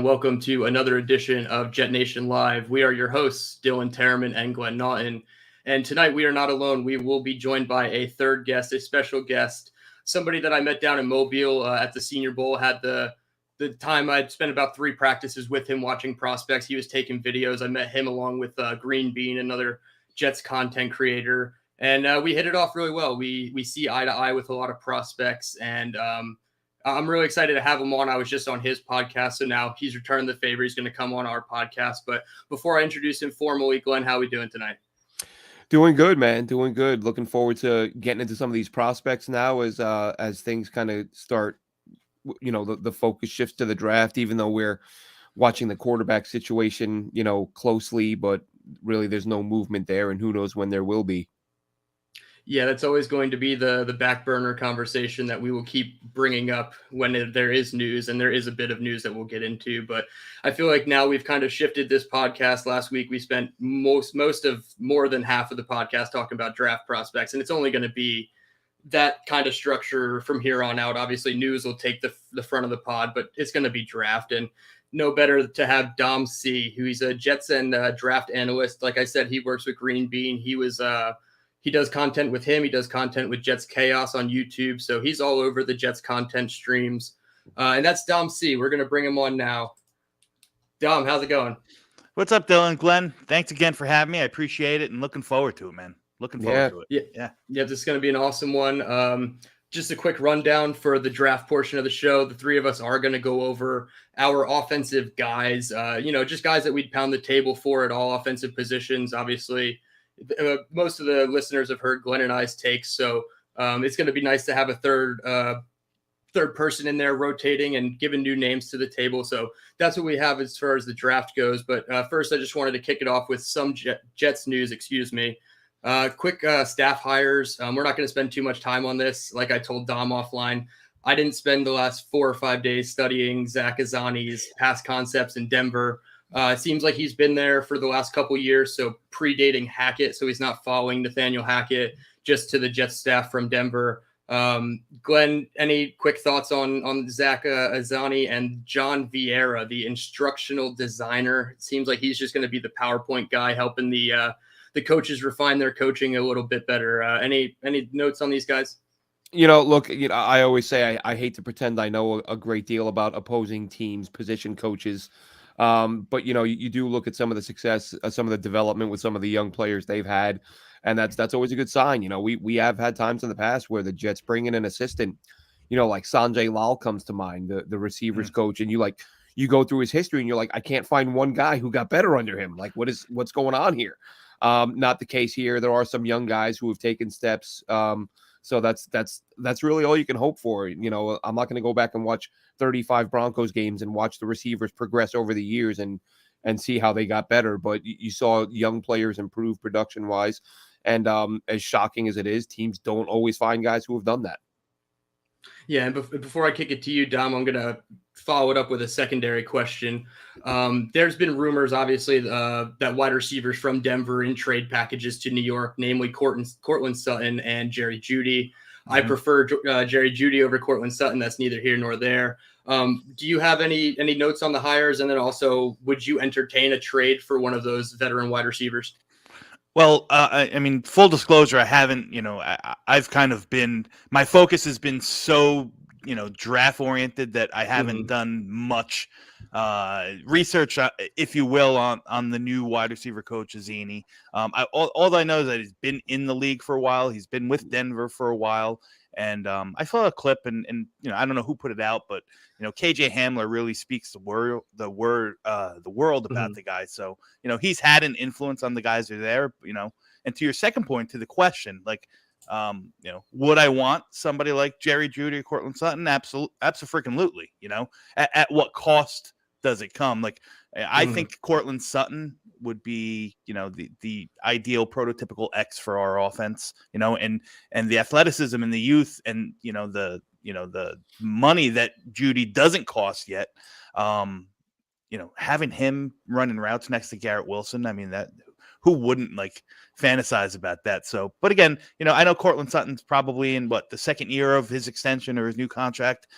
Welcome to another edition of Jet Nation Live. We are your hosts, Tereman and Glenn Naughton. And tonight we are not alone. We will be joined by a third guest, a special guest, somebody that I met down in Mobile at the Senior Bowl. Had the time I'd spent about 3 practices with him watching prospects. He was taking videos. I met him along with Green Bean, another Jets content creator. And we hit it off really well. We see eye to eye with a lot of prospects, and I'm really excited to have him on. I was just on his podcast, so now he's returned the favor. He's going to come on our podcast. But before I introduce him formally, Glenn, how are we doing tonight? Doing good, man. Doing good. Looking forward to getting into some of these prospects now as things kind of start. The focus shifts to the draft, even though we're watching the quarterback situation, closely. But really, there's no movement there, and who knows when there will be. Yeah, that's always going to be the back burner conversation that we will keep bringing up when there is news, and there is a bit of news that we'll get into. But I feel like now we've kind of shifted this podcast. Last week we spent more than half of the podcast talking about draft prospects, and it's only going to be that kind of structure from here on out. Obviously, news will take the front of the pod, but it's going to be draft, and no better to have Dom C, who he's a Jets and draft analyst. Like I said, he works with Green Bean. He does content with him. He does content with Jets Chaos on YouTube. So he's all over the Jets content streams. And that's Dom C. We're going to bring him on now. Dom, how's it going? What's up, Dylan? Glenn, thanks again for having me. I appreciate it and looking forward to it, man. Looking forward to it. Yeah, this is going to be an awesome one. Just a quick rundown for the draft portion of the show. The 3 of us are going to go over our offensive guys, just guys that we'd pound the table for at all offensive positions. Obviously, most of the listeners have heard Glenn and I's takes, so it's going to be nice to have a third person in there rotating and giving new names to the table. So that's what we have as far as the draft goes. But first, I just wanted to kick it off with some Jets news. Quick staff hires. We're not going to spend too much time on this. Like I told Dom offline, I didn't spend the last 4 or 5 days studying Zach Azzani's past concepts in Denver. It seems like he's been there for the last couple of years, so predating Hackett, so he's not following Nathaniel Hackett, just to the Jets staff from Denver. Glenn, any quick thoughts on Zach Azzani and John Vieira, the instructional designer? It seems like he's just going to be the PowerPoint guy helping the coaches refine their coaching a little bit better. Any notes on these guys? Look, I always say I hate to pretend I know a great deal about opposing teams, position coaches. But you do look at some of the success, some of the development with some of the young players they've had, and that's always a good sign. We have had times in the past where the Jets bring in an assistant, like Sanjay Lal comes to mind, the receivers coach, and you go through his history and you're like, I can't find one guy who got better under him. Like, what's going on here? Not the case here. There are some young guys who have taken steps. So that's really all you can hope for. I'm not going to go back and watch 35 Broncos games and watch the receivers progress over the years and see how they got better. But you saw young players improve production wise. And as shocking as it is, teams don't always find guys who have done that. Yeah, and before I kick it to you, Dom, I'm going to follow it up with a secondary question. There's been rumors, obviously, that wide receivers from Denver in trade packages to New York, namely Cortland Sutton and Jerry Jeudy. Mm-hmm. I prefer Jerry Jeudy over Cortland Sutton. That's neither here nor there. Do you have any notes on the hires? And then also, would you entertain a trade for one of those veteran wide receivers? Well, I mean, full disclosure, I haven't, I've kind of been, my focus has been so, draft oriented that I haven't done much research, if you will, on the new wide receiver coach, Azzani. All I know is that he's been in the league for a while. He's been with Denver for a while. And I saw a clip and I don't know who put it out, but KJ Hamler really speaks the world about the guy. So he's had an influence on the guys who are there. And to your second point, to the question, like would I want somebody like Jerry Jeudy or Cortland Sutton? Absolutely. At what cost does it come? Like I think Cortland Sutton would be, the ideal prototypical X for our offense, and the athleticism and the youth and, the money that Jeudy doesn't cost yet. Having him running routes next to Garrett Wilson, I mean, that who wouldn't fantasize about that? So, but again, I know Cortland Sutton's probably in the second year of his extension or his new contract.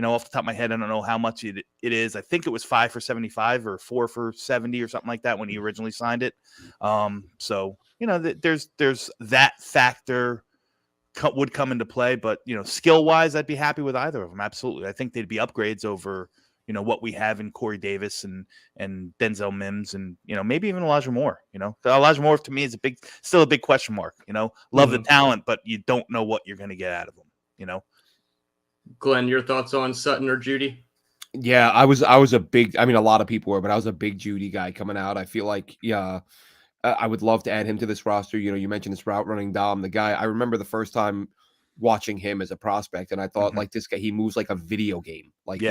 Off the top of my head, I don't know how much it is. I think it was 5 for 75 or 4 for 70 or something like that when he originally signed it. So there's that factor would come into play, but skill wise, I'd be happy with either of them. Absolutely, I think they'd be upgrades over what we have in Corey Davis and Denzel Mims and maybe even Elijah Moore. Elijah Moore to me is still a big question mark. Love the talent, but you don't know what you're going to get out of them. Glenn, your thoughts on Sutton or Judy? Yeah, I was a big. I mean, a lot of people were, but I was a big Judy guy coming out. I feel like, yeah, I would love to add him to this roster. You mentioned this route running Dom, the guy. I remember the first time watching him as a prospect, and I thought, like, this guy, he moves like a video game. Like,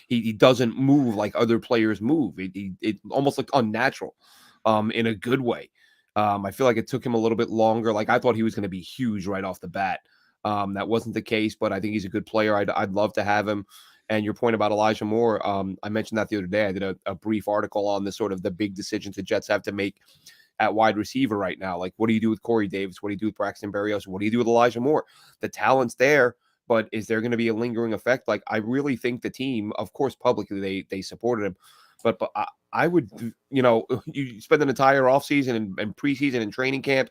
he doesn't move like other players move. It almost looked unnatural, in a good way. I feel like it took him a little bit longer. Like, I thought he was going to be huge right off the bat. That wasn't the case, but I think he's a good player. I'd love to have him. And your point about Elijah Moore, I mentioned that the other day. I did a brief article on the sort of the big decisions the Jets have to make at wide receiver right now. Like, what do you do with Corey Davis? What do you do with Braxton Berrios? What do you do with Elijah Moore? The talent's there, but is there going to be a lingering effect? Like, I really think the team, of course, publicly they supported him, but I would, you spend an entire offseason and preseason and training camp,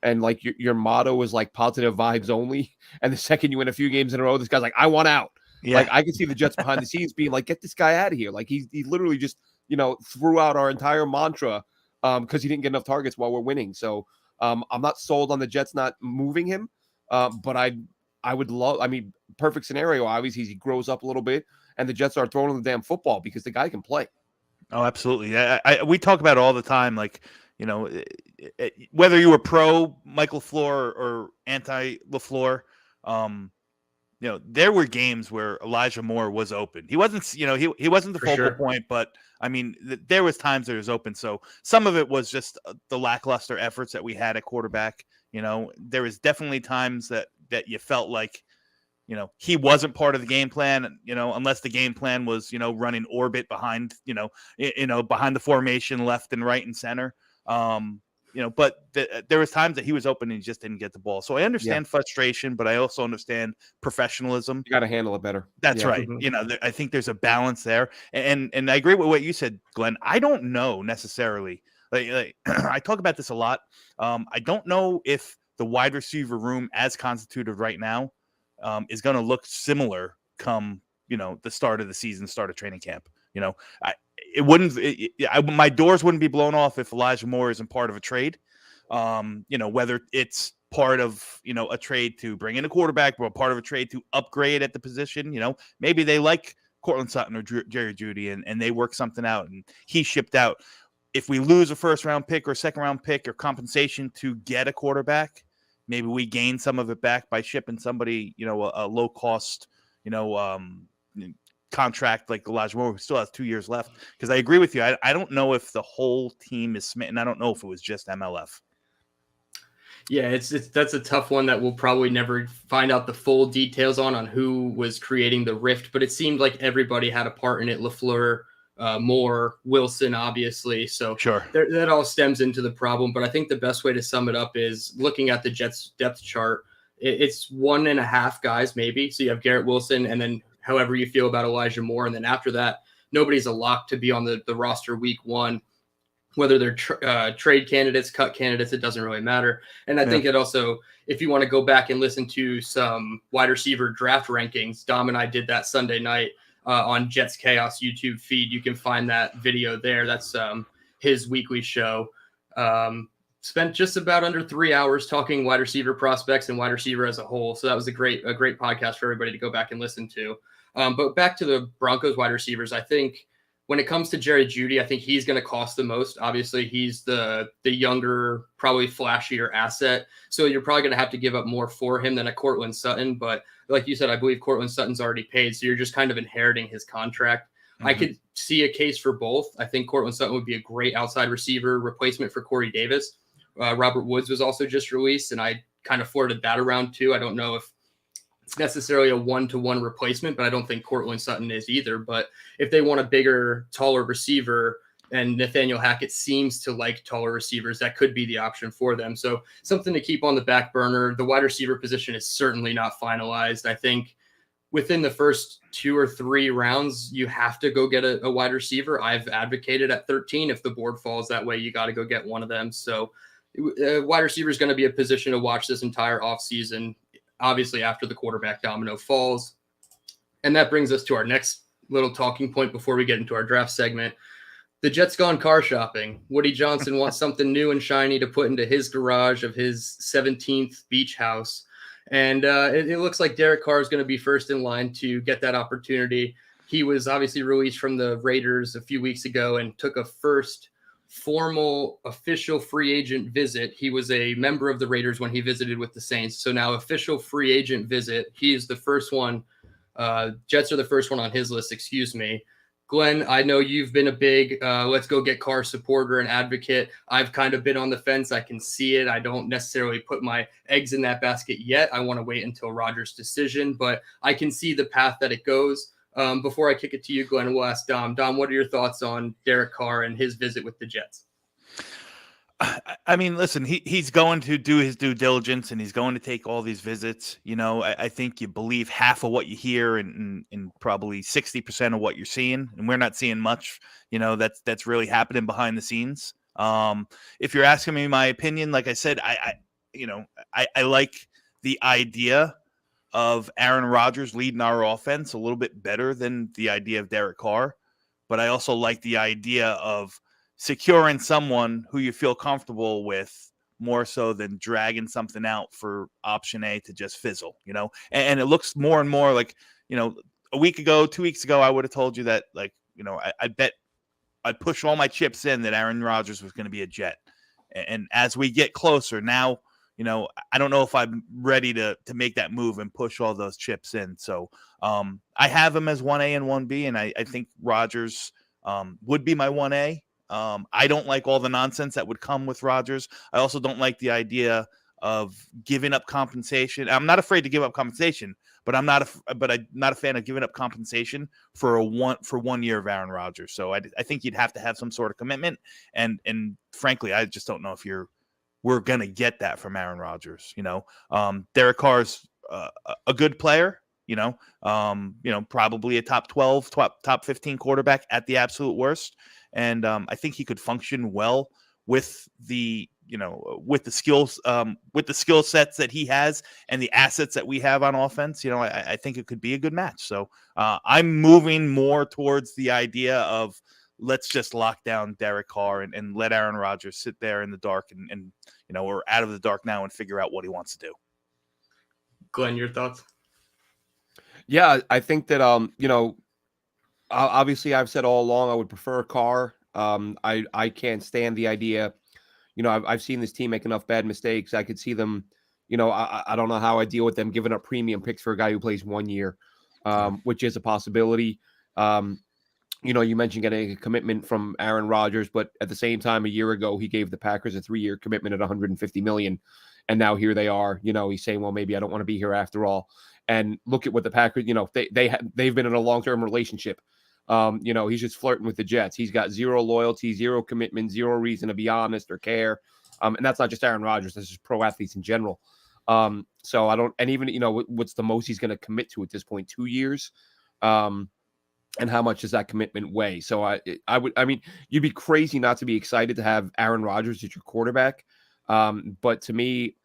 and like your motto is like positive vibes only. And the second you win a few games in a row, this guy's like, I want out. Yeah. Like, I can see the Jets behind the scenes being like, get this guy out of here. Like, he literally just, threw out our entire mantra because he didn't get enough targets while we're winning. So I'm not sold on the Jets not moving him, but I would love, perfect scenario, obviously, he grows up a little bit and the Jets are throwing him the damn football because the guy can play. Oh, absolutely. We talk about it all the time. Like, whether you were pro Mike LaFleur or anti LaFleur, there were games where Elijah Moore was open. He wasn't, he wasn't the focal point, but there was times that he was open. So some of it was just the lackluster efforts that we had at quarterback. There was definitely times that you felt like, he wasn't part of the game plan, unless the game plan was, running orbit behind, behind the formation, left and right and center. But there was times that he was open and he just didn't get the ball. So I understand frustration, but I also understand professionalism. You got to handle it better. That's right. Mm-hmm. I think there's a balance there. And I agree with what you said, Glenn. I don't know necessarily. Like I talk about this a lot. I don't know if the wide receiver room as constituted right now is going to look similar come, the start of the season, start of training camp. My doors wouldn't be blown off if Elijah Moore isn't part of a trade. Whether it's part of, a trade to bring in a quarterback or part of a trade to upgrade at the position, maybe they like Cortland Sutton or Jerry Jeudy and they work something out and he shipped out. If we lose a first round pick or second round pick or compensation to get a quarterback, maybe we gain some of it back by shipping somebody, a low cost, contract like Elijah Moore, who still has 2 years left. Because I agree with you. I don't know if the whole team is smitten. I don't know if it was just MLF. Yeah, that's a tough one that we'll probably never find out the full details on who was creating the rift. But it seemed like everybody had a part in it. LaFleur, Moore, Wilson, obviously. So sure, that all stems into the problem. But I think the best way to sum it up is looking at the Jets depth chart. It's 1.5 guys maybe. So you have Garrett Wilson and then however you feel about Elijah Moore. And then after that, nobody's a lock to be on the roster week one, whether they're trade candidates, cut candidates, it doesn't really matter. And I think it also, if you want to go back and listen to some wide receiver draft rankings, Dom and I did that Sunday night on Jets Chaos YouTube feed. You can find that video there. That's his weekly show. Spent just about under 3 hours talking wide receiver prospects and wide receiver as a whole. So that was a great podcast for everybody to go back and listen to. But back to the Broncos wide receivers, I think when it comes to Jerry Jeudy, I think he's going to cost the most. Obviously, he's the younger, probably flashier asset. So you're probably going to have to give up more for him than a Cortland Sutton. But like you said, I believe Cortland Sutton's already paid. So you're just kind of inheriting his contract. Mm-hmm. I could see a case for both. I think Cortland Sutton would be a great outside receiver replacement for Corey Davis. Robert Woods was also just released, and I kind of floated that around too. I don't know if it's necessarily a one-to-one replacement, but I don't think Cortland Sutton is either. But if they want a bigger, taller receiver, and Nathaniel Hackett seems to like taller receivers, that could be the option for them. So something to keep on the back burner. The wide receiver position is certainly not finalized. I think within the first 2 or 3 rounds, you have to go get a wide receiver. I've advocated at 13. If the board falls that way, you got to go get one of them. So wide receiver is going to be a position to watch this entire offseason, obviously after the quarterback domino falls. And that brings us to our next little talking point before we get into our draft segment. The Jets gone car shopping. Woody Johnson wants something new and shiny to put into his garage of his 17th beach house. And it looks like Derek Carr is going to be first in line to get that opportunity. He was obviously released from the Raiders a few weeks ago and took a first formal official free agent visit. He was a member of the Raiders when he visited with the Saints. So now official free agent visit. He is the first one. Jets are the first one on his list, excuse me. Glenn, I know you've been a big let's go get Carr supporter and advocate. I've kind of been on the fence. I can see it. I don't necessarily put my eggs in that basket yet. I want to wait until Rodgers' decision, but I can see the path that it goes. Before I kick it to you, Glenn, we'll ask Dom. Dom, what are your thoughts on Derek Carr and his visit with the Jets? I mean, listen, he's going to do his due diligence and he's going to take all these visits. You know, I think you believe half of what you hear and probably 60% of what you're seeing. And we're not seeing much, you know, that's really happening behind the scenes. If you're asking me my opinion, like I said, I like the idea of Aaron Rodgers leading our offense a little bit better than the idea of Derek Carr. But I also like the idea of securing someone who you feel comfortable with more so than dragging something out for option A to just fizzle, you know? And it looks more and more like, you know, a week ago, 2 weeks ago, I would have told you that, like, you know, I bet I'd push all my chips in that Aaron Rodgers was going to be a Jet. And as we get closer now, you know, I don't know if I'm ready to make that move and push all those chips in. So I have him as 1A and 1B, and I think Rodgers would be my 1A. I don't like all the nonsense that would come with Rodgers. I also don't like the idea of giving up compensation. I'm not afraid to give up compensation, but I'm not a fan of giving up compensation for 1 year of Aaron Rodgers. So I think you'd have to have some sort of commitment. And frankly, I just don't know if we're gonna get that from Aaron Rodgers. You know, Derek Carr's a good player. You know, probably a top 12, top 15 quarterback at the absolute worst. And I think he could function well with the skill sets that he has and the assets that we have on offense. You know, I think it could be a good match. So I'm moving more towards the idea of let's just lock down Derek Carr and let Aaron Rodgers sit there in the dark and you know, we're out of the dark now and figure out what he wants to do. Glenn, your thoughts? Yeah, I think that you know, obviously I've said all along I would prefer Carr. I can't stand the idea. You know, I've seen this team make enough bad mistakes. I could see them, you know, I don't know how I deal with them giving up premium picks for a guy who plays 1 year, which is a possibility. You know, you mentioned getting a commitment from Aaron Rodgers, but at the same time, a year ago, he gave the Packers a 3-year commitment at $150 million. And now here they are, you know, he's saying, well, maybe I don't want to be here after all. And look at what the Packers, you know, they've been in a long-term relationship. You know, he's just flirting with the Jets. He's got zero loyalty, zero commitment, zero reason to be honest or care. And that's not just Aaron Rodgers. That's just pro athletes in general. So I don't, and even, you know, what's the most he's going to commit to at this point? 2 years. And how much does that commitment weigh? So I mean, you'd be crazy not to be excited to have Aaron Rodgers as your quarterback. But to me,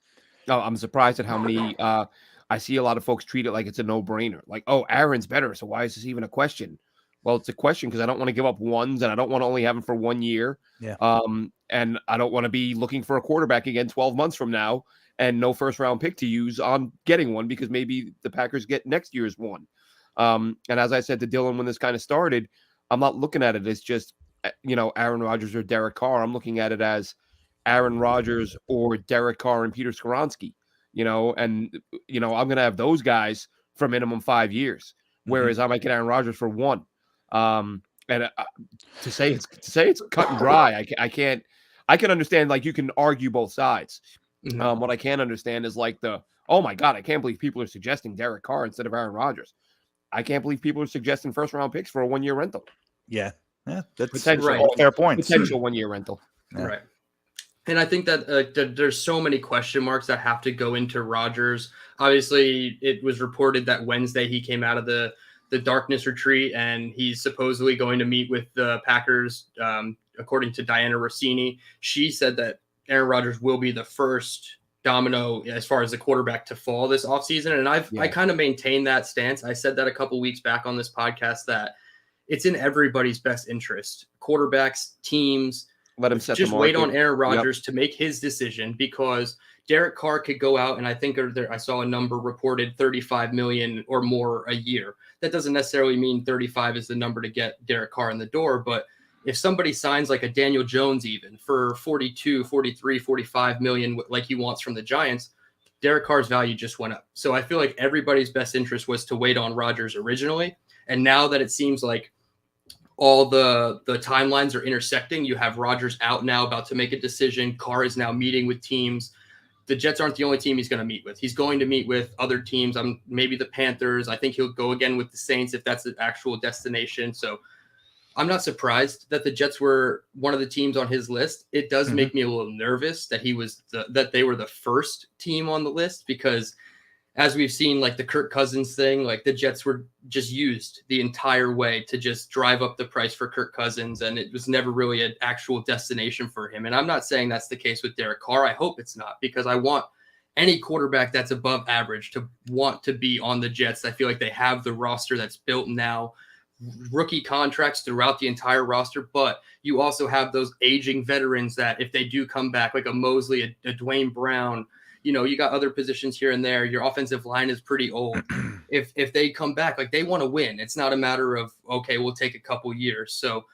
I'm surprised at how many, I see a lot of folks treat it like it's a no-brainer. Like, oh, Aaron's better, so why is this even a question? Well, it's a question because I don't want to give up ones, and I don't want to only have him for 1 year. Yeah. And I don't want to be looking for a quarterback again 12 months from now and no first-round pick to use on getting one because maybe the Packers get next year's one. And as I said to Dylan when this kind of started, I'm not looking at it as just, you know, Aaron Rodgers or Derek Carr. I'm looking at it as Aaron Rodgers or Derek Carr and Peter Skoronski. You know, and, you know, I'm going to have those guys for minimum 5 years, whereas I might get Aaron Rodgers for 1. And to say it's cut and dry, I can understand, like, you can argue both sides. What I can't understand is like oh my God, I can't believe people are suggesting Derek Carr instead of Aaron Rodgers. I can't believe people are suggesting first round picks for a 1 year rental. Yeah. That's potential, all fair points. Potential 1 year rental. Yeah. Right. And I think that there's so many question marks that have to go into Rodgers. Obviously, it was reported that Wednesday he came out of the darkness retreat, and he's supposedly going to meet with the Packers. According to Diana Rossini, she said that Aaron Rodgers will be the first domino as far as the quarterback to fall this offseason. And I kind of maintained that stance. I said that a couple weeks back on this podcast that it's in everybody's best interest. Quarterbacks, teams, let him set just the wait market. on Aaron Rodgers to make his decision, because Derek Carr could go out, and I think I saw a number reported 35 million or more a year. That doesn't necessarily mean 35 is the number to get Derek Carr in the door, but if somebody signs like a Daniel Jones even for 42, 43, 45 million like he wants from the Giants, Derek Carr's value just went up. So I feel like everybody's best interest was to wait on Rodgers originally, and now that it seems like all the timelines are intersecting. You have Rodgers out now, about to make a decision. Carr is now meeting with teams. The Jets aren't the only team he's going to meet with. He's going to meet with other teams. Maybe the Panthers. I think he'll go again with the Saints if that's the actual destination. So I'm not surprised that the Jets were one of the teams on his list. It does make me a little nervous that that they were the first team on the list, because as we've seen, like the Kirk Cousins thing, like the Jets were just used the entire way to just drive up the price for Kirk Cousins. And it was never really an actual destination for him. And I'm not saying that's the case with Derek Carr. I hope it's not, because I want any quarterback that's above average to want to be on the Jets. I feel like they have the roster that's built now, rookie contracts throughout the entire roster, but you also have those aging veterans that if they do come back, like a Mosley, a Dwayne Brown, you got other positions here and there. Your offensive line is pretty old. If they come back, like they want to win. It's not a matter of, okay, we'll take a couple years. So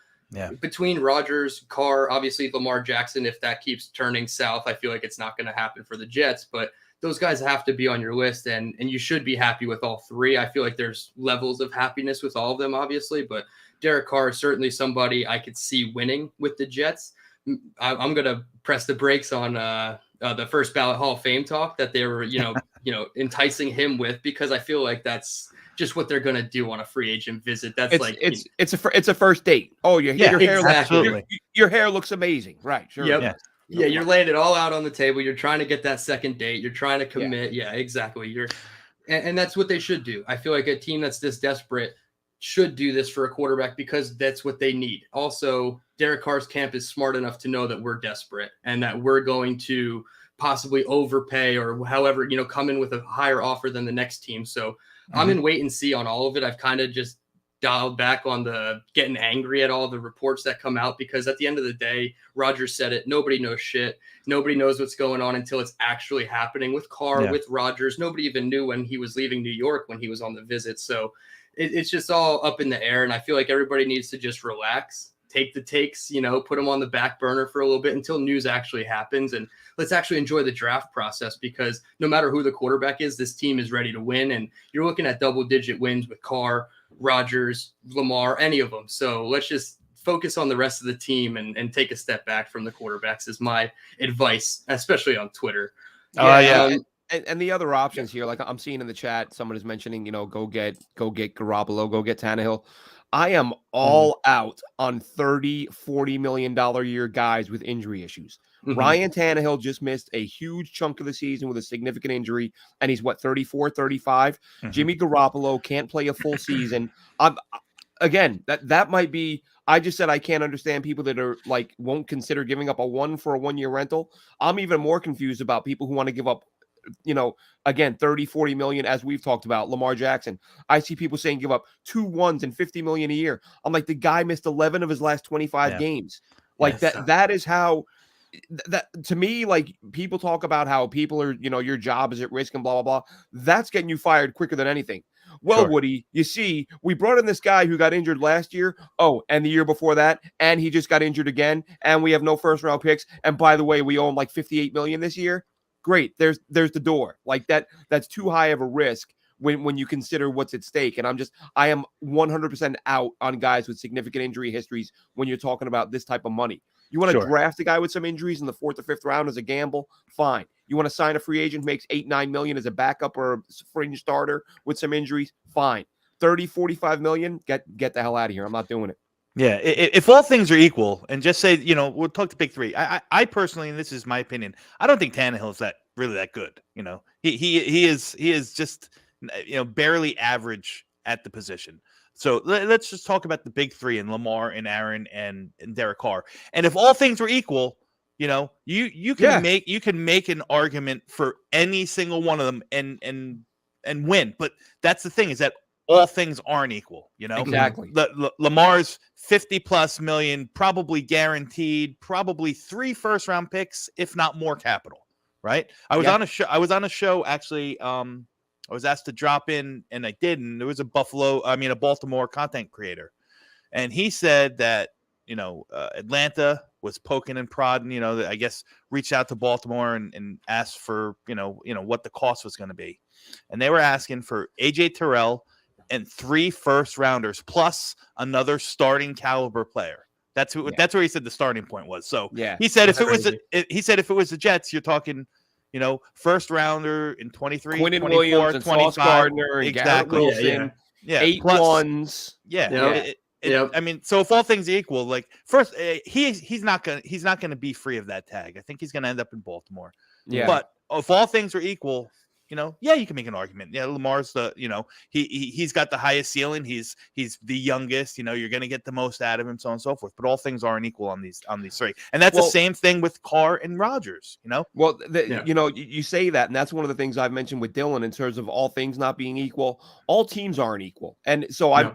between Rodgers, Carr, obviously Lamar Jackson, if that keeps turning south, I feel like it's not going to happen for the Jets, but those guys have to be on your list, and you should be happy with all three. I feel like there's levels of happiness with all of them, obviously, but Derek Carr is certainly somebody I could see winning with the Jets. I'm going to press the brakes on the first ballot Hall of Fame talk that they were, enticing him with, because I feel like that's just what they're going to do on a free agent visit. That's it's a first date. Oh, your hair, exactly. Your hair looks amazing. Right. Sure. Yep. Yeah. You're laying it all out on the table. You're trying to get that second date. You're trying to commit. Yeah, exactly. And that's what they should do. I feel like a team that's this desperate should do this for a quarterback, because that's what they need. Also, Derek Carr's camp is smart enough to know that we're desperate and that we're going to possibly overpay or however, come in with a higher offer than the next team. So I'm in wait and see on all of it. I've kind of just dialed back on the getting angry at all the reports that come out, because at the end of the day, Rodgers said it. Nobody knows shit. Nobody knows what's going on until it's actually happening with Carr, with Rodgers. Nobody even knew when he was leaving New York when he was on the visit. So it's just all up in the air. And I feel like everybody needs to just relax, take the takes, put them on the back burner for a little bit until news actually happens. And let's actually enjoy the draft process, because no matter who the quarterback is, this team is ready to win. And you're looking at double-digit wins with Carr, Rodgers, Lamar, any of them. So let's just focus on the rest of the team and take a step back from the quarterbacks is my advice, especially on Twitter. And the other options here, like I'm seeing in the chat, someone is mentioning, go get Garoppolo, go get Tannehill. I am all out on $30-40 million a year guys with injury issues. Ryan Tannehill just missed a huge chunk of the season with a significant injury, and he's 34, 35. Jimmy Garoppolo can't play a full season. Again, that might be. I just said I can't understand people that are like won't consider giving up a 1-year rental. I'm even more confused about people who want to give up, again, 30-40 million, as we've talked about. Lamar Jackson, I see people saying give up 2 1s and $50 million a year. I'm like, the guy missed 11 of his last 25 games. Like that is how. That to me, like, people talk about how people are, your job is at risk and blah blah blah. That's getting you fired quicker than anything. Well, Woody, you see, we brought in this guy who got injured last year. Oh, and the year before that, and he just got injured again. And we have no first round picks. And by the way, we owe him like $58 million this year. Great, there's the door. Like that's too high of a risk when you consider what's at stake. And I am 100% out on guys with significant injury histories when you're talking about this type of money. You want to draft a guy with some injuries in the 4th or 5th round as a gamble? Fine. You want to sign a free agent who makes $8-9 million as a backup or a fringe starter with some injuries? Fine. 30-45 million? Get the hell out of here. I'm not doing it. Yeah, if all things are equal, and just say, we'll talk to big three. I personally, and this is my opinion, I don't think Tannehill is really that good. He is just barely average at the position. So let's just talk about the big three and Lamar and Aaron and Derek Carr. And if all things were equal, you can make an argument for any single one of them and win. But that's the thing, is that all things aren't equal, Exactly. Lamar's 50+ million, probably guaranteed, probably 3 first-round picks, if not more capital, right? I was on a show actually. I was asked to drop in, and I did, and there was a Baltimore content creator, and he said that Atlanta was poking and prodding, I guess reached out to Baltimore and asked for what the cost was going to be, and they were asking for AJ Terrell and 3 first-rounders plus another starting caliber player. That's where he said the starting point was. So he said if it was the Jets, you're talking, first rounder in 23, Quinnen 24, Williams and 25. Sauce Gardner and Exactly. Wilson, Yeah. 8 plus, ones. I mean, so if all things are equal, like first, he's not gonna be free of that tag. I think he's gonna end up in Baltimore. Yeah. But if all things are equal, you can make an argument. Yeah, Lamar's he's got the highest ceiling. He's the youngest. You're going to get the most out of him, so on and so forth. But all things aren't equal on these three, and that's the same thing with Carr and Rodgers. Well, you say that, and that's one of the things I've mentioned with Dylan in terms of all things not being equal. All teams aren't equal, and so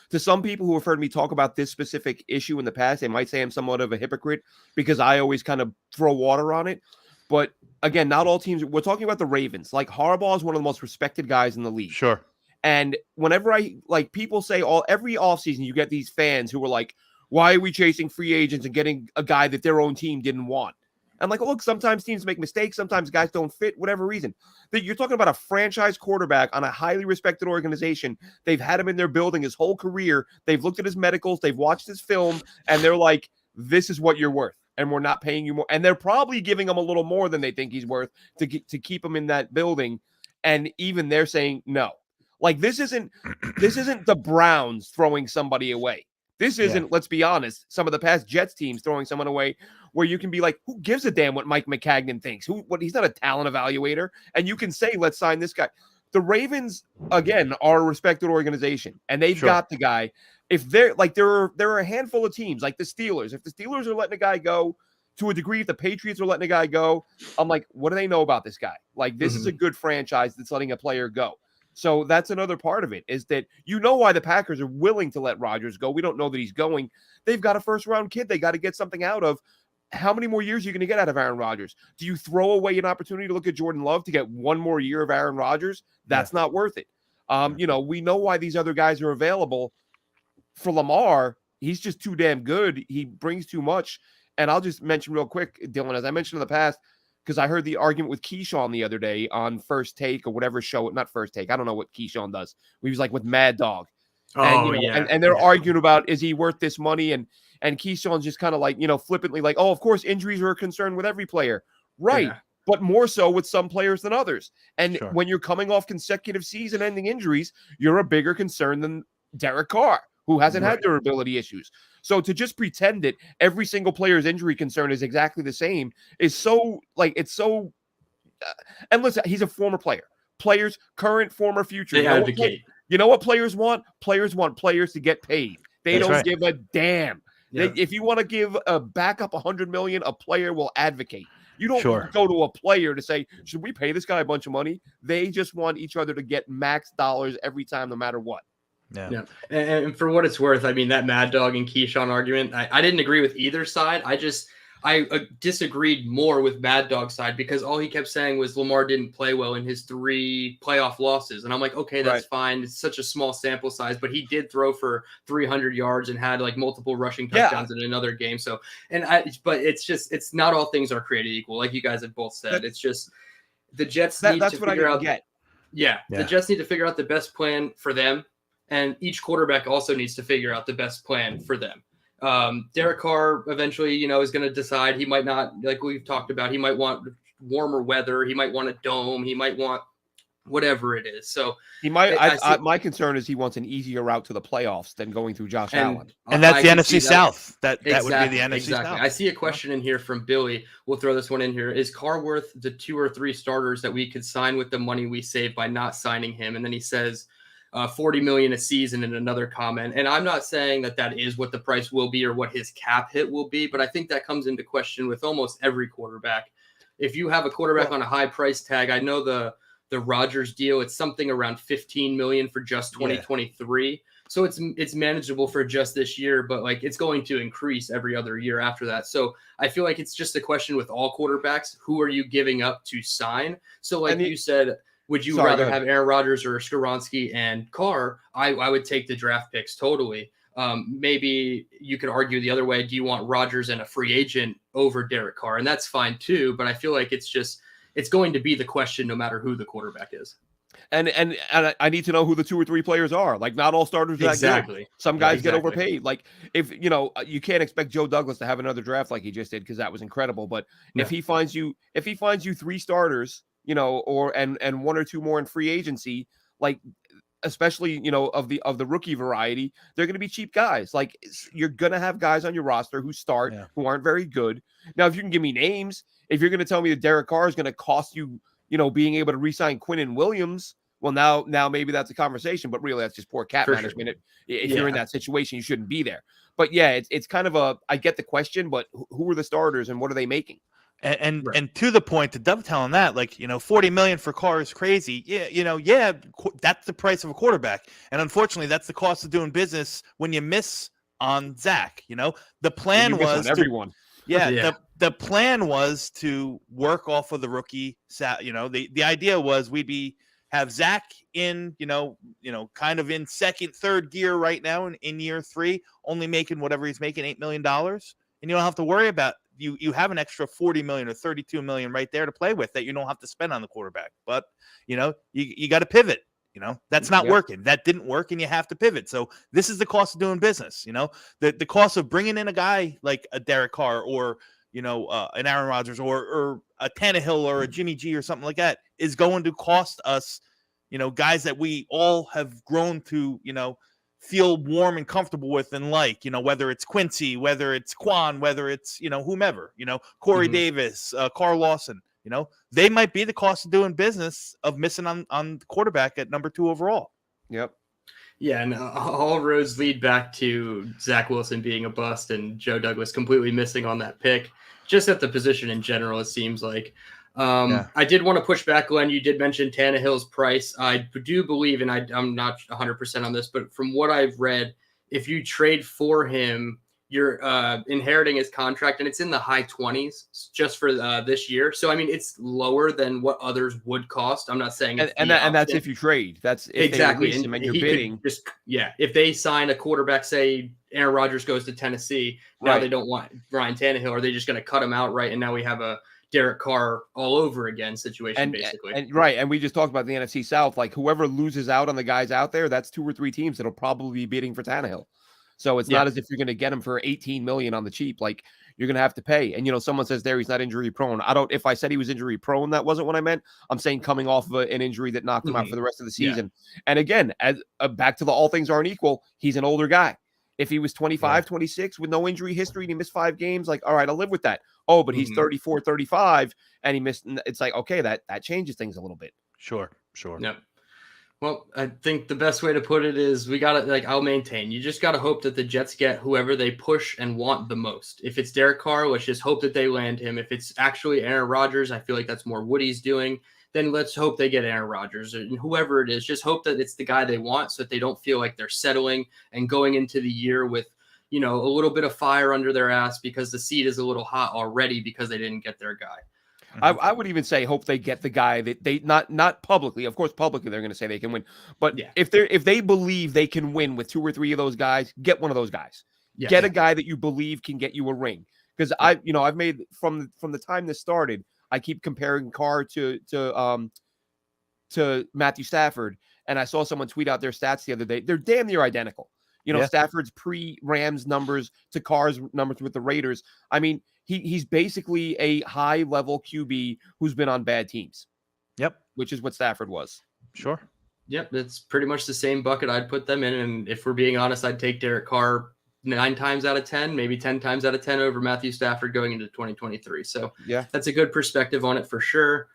to some people who have heard me talk about this specific issue in the past, they might say I'm somewhat of a hypocrite because I always kind of throw water on it. But again, not all teams. We're talking about the Ravens. Like Harbaugh is one of the most respected guys in the league. Sure. And whenever people say every offseason, you get these fans who are like, why are we chasing free agents and getting a guy that their own team didn't want? I'm like, look, sometimes teams make mistakes. Sometimes guys don't fit, whatever reason. That you're talking about a franchise quarterback on a highly respected organization. They've had him in their building his whole career. They've looked at his medicals. They've watched his film. And they're like, this is what you're worth. And we're not paying you more. And they're probably giving him a little more than they think he's worth to keep him in that building. And even they're saying no. Like this isn't the Browns throwing somebody away. This isn't, let's be honest, some of the past Jets teams throwing someone away where you can be like, who gives a damn what Mike McCagnon thinks? He's not a talent evaluator. And you can say, let's sign this guy. The Ravens, again, are a respected organization, and they've got the guy. If they're like, there are a handful of teams like the Steelers. If the Steelers are letting a guy go to a degree, if the Patriots are letting a guy go, I'm like, what do they know about this guy? Like, this is a good franchise that's letting a player go. So that's another part of it, is that why the Packers are willing to let Rodgers go. We don't know that he's going. They've got a first-round kid they got to get something out of. How many more years are you going to get out of Aaron Rodgers? Do you throw away an opportunity to look at Jordan Love to get one more year of Aaron Rodgers? That's not worth it. We know why these other guys are available. For Lamar, he's just too damn good. He brings too much. And I'll just mention real quick, Dylan, as I mentioned in the past, because I heard the argument with Keyshawn the other day on First Take or whatever show, not First Take. I don't know what Keyshawn does. He was like with Mad Dog. And they're arguing about, is he worth this money? And Keyshawn's just kind of like, flippantly like, oh, of course, injuries are a concern with every player. Right. Yeah. But more so with some players than others. And when you're coming off consecutive season-ending injuries, you're a bigger concern than Derek Carr, who hasn't had durability issues. So to just pretend that every single player's injury concern is exactly the same is so, and listen, he's a former player. Players, current, former, future. They advocate. You know what players want? Players want players to get paid. They don't give a damn. Yeah. If you want to give a backup $100 million, a player will advocate. You don't go to a player to say, should we pay this guy a bunch of money? They just want each other to get max dollars every time, no matter what. Yeah. And for what it's worth, I mean, that Mad Dog and Keyshawn argument, I didn't agree with either side. I disagreed more with Mad Dog's side because all he kept saying was Lamar didn't play well in his 3 playoff losses. And I'm like, okay, that's fine. It's such a small sample size, but he did throw for 300 yards and had like multiple rushing touchdowns in another game. So, but it's not all things are created equal. Like you guys have both said, it's just the Jets need to figure out. The Jets need to figure out the best plan for them. And each quarterback also needs to figure out the best plan for them. Derek Carr eventually, is going to decide he might not, like we've talked about, he might want warmer weather. He might want a dome. He might want whatever it is. So He might. I see, My concern is he wants an easier route to the playoffs than going through Josh Allen. And that's I the can NFC see that. South. That would be the NFC Exactly. South. I see a question in here from Billy. We'll throw this one in here. Is Carr worth the 2 or 3 starters that we could sign with the money we save by not signing him? And then he says, $40 million a season in another comment. And I'm not saying that is what the price will be or what his cap hit will be, but I think that comes into question with almost every quarterback. If you have a quarterback on a high price tag, I know the Rodgers deal, it's something around $15 million for just 2023. Yeah. So it's manageable for just this year, but like it's going to increase every other year after that. So I feel like it's just a question with all quarterbacks, who are you giving up to sign? So like you said, would you rather have Aaron Rodgers or Skoronski and Carr? I would take the draft picks totally. Maybe you could argue the other way. Do you want Rodgers and a free agent over Derek Carr? And that's fine too. But I feel like it's going to be the question no matter who the quarterback is. And I need to know who the 2 or 3 players are. Like not all starters are exactly. That good. Some guys get overpaid. Like if you can't expect Joe Douglas to have another draft like he just did because that was incredible. But if he finds you 3 starters, or and 1 or 2 more in free agency, like especially of the rookie variety, they're going to be cheap guys. Like you're going to have guys on your roster who start who aren't very good. Now, if you can give me names, if you're going to tell me that Derek Carr is going to cost you, being able to re-sign Quinnen Williams, well, now maybe that's a conversation, but really that's just poor cap management. Sure. If you're in that situation, you shouldn't be there. But it's kind of I get the question, but who are the starters and what are they making? And to the point, to dovetail on that, like, $40 million for Carr is crazy. Yeah, that's the price of a quarterback. And unfortunately, that's the cost of doing business when you miss on Zach. The plan was everyone. The plan was to work off of the rookie. The idea was have Zach in, kind of in second, third gear right now in year 3, only making whatever he's making, $8 million. And you don't have to worry about you have an extra $40 million or $32 million right there to play with that you don't have to spend on the quarterback. But, you got to pivot. That's not working. That didn't work, and you have to pivot. So this is the cost of doing business. The cost of bringing in a guy like a Derek Carr or, an Aaron Rodgers or a Tannehill or a Jimmy G or something like that is going to cost us, guys that we all have grown to, feel warm and comfortable with and like, whether it's Quincy, whether it's Quan, whether it's, whomever, Corey Davis, Carl Lawson, they might be the cost of doing business of missing on the quarterback at number 2 overall. Yep. Yeah, and all roads lead back to Zach Wilson being a bust and Joe Douglas completely missing on that pick. Just at the position in general, it seems like. I did want to push back, Glenn. You did mention Tannehill's price. I do believe, and I'm not 100% on this, but from what I've read, if you trade for him, you're inheriting his contract, and it's in the high 20s just for this year. So, I mean, it's lower than what others would cost. I'm not saying it's and that's if you trade. That's if exactly. Him and you're bidding. If they sign a quarterback, say Aaron Rodgers goes to Tennessee, now they don't want Ryan Tannehill. Are they just going to cut him outright? And now we have a Derek Carr all over again situation, basically. And we just talked about the NFC South. Like whoever loses out on the guys out there, that's 2 or 3 teams that'll probably be bidding for Tannehill. So it's not as if you're going to get him for $18 million on the cheap. Like you're going to have to pay. And someone says there he's not injury prone. If I said he was injury prone, that wasn't what I meant. I'm saying coming off of an injury that knocked him out for the rest of the season. Yeah. And again, as back to the all things aren't equal, he's an older guy. If he was 25, 26 with no injury history and he missed 5 games, like, all right, I'll live with that. Oh, but he's 34, 35 and he missed. It's like, okay, that changes things a little bit. Sure. Yep. Well, I think the best way to put it is we got to, I'll maintain. You just got to hope that the Jets get whoever they push and want the most. If it's Derek Carr, let's just hope that they land him. If it's actually Aaron Rodgers, I feel like that's more Woody's doing. Then let's hope they get Aaron Rodgers and whoever it is. Just hope that it's the guy they want so that they don't feel like they're settling and going into the year with, a little bit of fire under their ass because the seat is a little hot already because they didn't get their guy. I would even say hope they get the guy that they not publicly. Of course, publicly they're going to say they can win, but if they believe they can win with 2 or 3 of those guys, get one of those guys. Get a guy that you believe can get you a ring. Because I've made from the time this started, I keep comparing Carr to Matthew Stafford, and I saw someone tweet out their stats the other day. They're damn near identical. Stafford's pre-Rams numbers to Carr's numbers with the Raiders. I mean, he's basically a high-level QB who's been on bad teams. Yep. Which is what Stafford was. Sure. Yep, that's pretty much the same bucket I'd put them in. And if we're being honest, I'd take Derek Carr 9 times out of 10, maybe 10 times out of 10 over Matthew Stafford going into 2023. So Yeah, that's a good perspective on it for sure.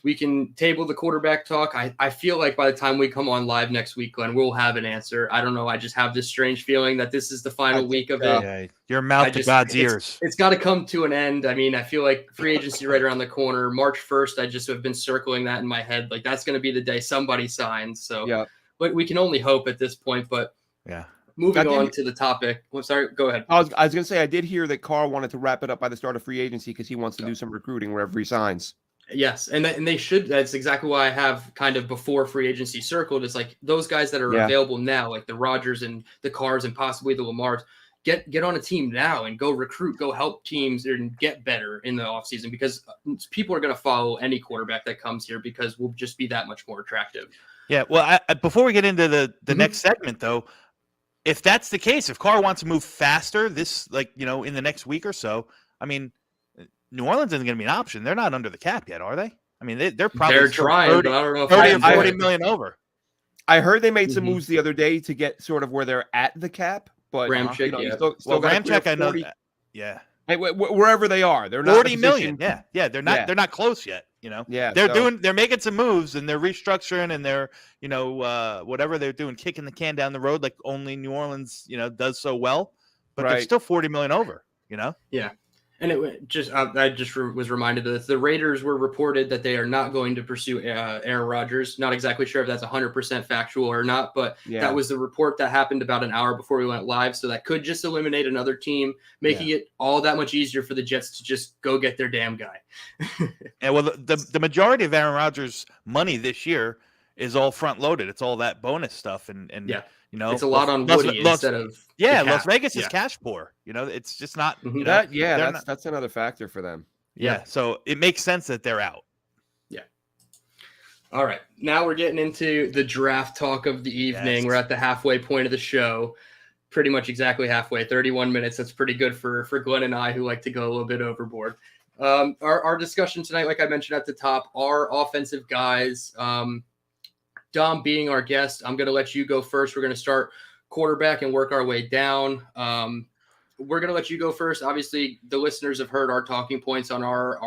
We can table the quarterback talk. I feel like by the time we come on live next week, Glenn, we'll have an answer. I don't know. I just have this strange feeling that this is the final week of it. Yeah, your mouth to God's ears. It's got to come to an end. I mean, I feel like free agency right around the corner. March 1st, I just have been circling that in my head. Like, that's going to be the day somebody signs. So yeah. but we can only hope at this point. But yeah. Moving on to the topic. Well, sorry, go ahead. I was going to say, I did hear that Carr wanted to wrap it up by the start of free agency because he wants to do some recruiting wherever he signs. Yes, and they should. That's exactly why I have kind of before free agency circled. Is like those guys that are available now, like the Rodgers and the Carrs and possibly the Lamars. Get on a team now and go recruit, go help teams and get better in the offseason because people are going to follow any quarterback that comes here because we'll just be that much more attractive. Yeah, well, before we get into the next segment, though, if that's the case, if Carr wants to move faster, in the next week or so, I mean, New Orleans isn't going to be an option. They're not under the cap yet, are they? I mean, they're probably trying, 30, but I don't know if 30 or 40 million over. I heard they made some moves the other day to get sort of where they're at the cap, but Ramchick, Ramchick, I know. Yeah. Hey, wherever they are, they're not 40 million. Yeah, they're not. They're not close yet. They're making some moves and they're restructuring and they're whatever they're doing, kicking the can down the road like only New Orleans does so well. But they're still 40 million over. Yeah. And it just I just was reminded of this. The Raiders were reported that they are not going to pursue Aaron Rodgers. Not exactly sure if that's 100% factual or not, but that was the report that happened about an hour before we went live. So that could just eliminate another team, making it all that much easier for the Jets to just go get their damn guy. And well, the majority of Aaron Rodgers' money this year is all front loaded. It's all that bonus stuff, and it's a lot on Woody instead of Las Vegas is cash poor. It's just not. That's another factor for them. Yeah, so it makes sense that they're out. Yeah. All right, now we're getting into the draft talk of the evening. Yes. We're at the halfway point of the show, pretty much exactly halfway. 31 minutes. That's pretty good for Glenn and I, who like to go a little bit overboard. Our discussion tonight, like I mentioned at the top, are offensive guys. Dom being our guest, I'm going to let you go first. We're going to start quarterback and work our way down. We're going to let you go first. Obviously, the listeners have heard our talking points on our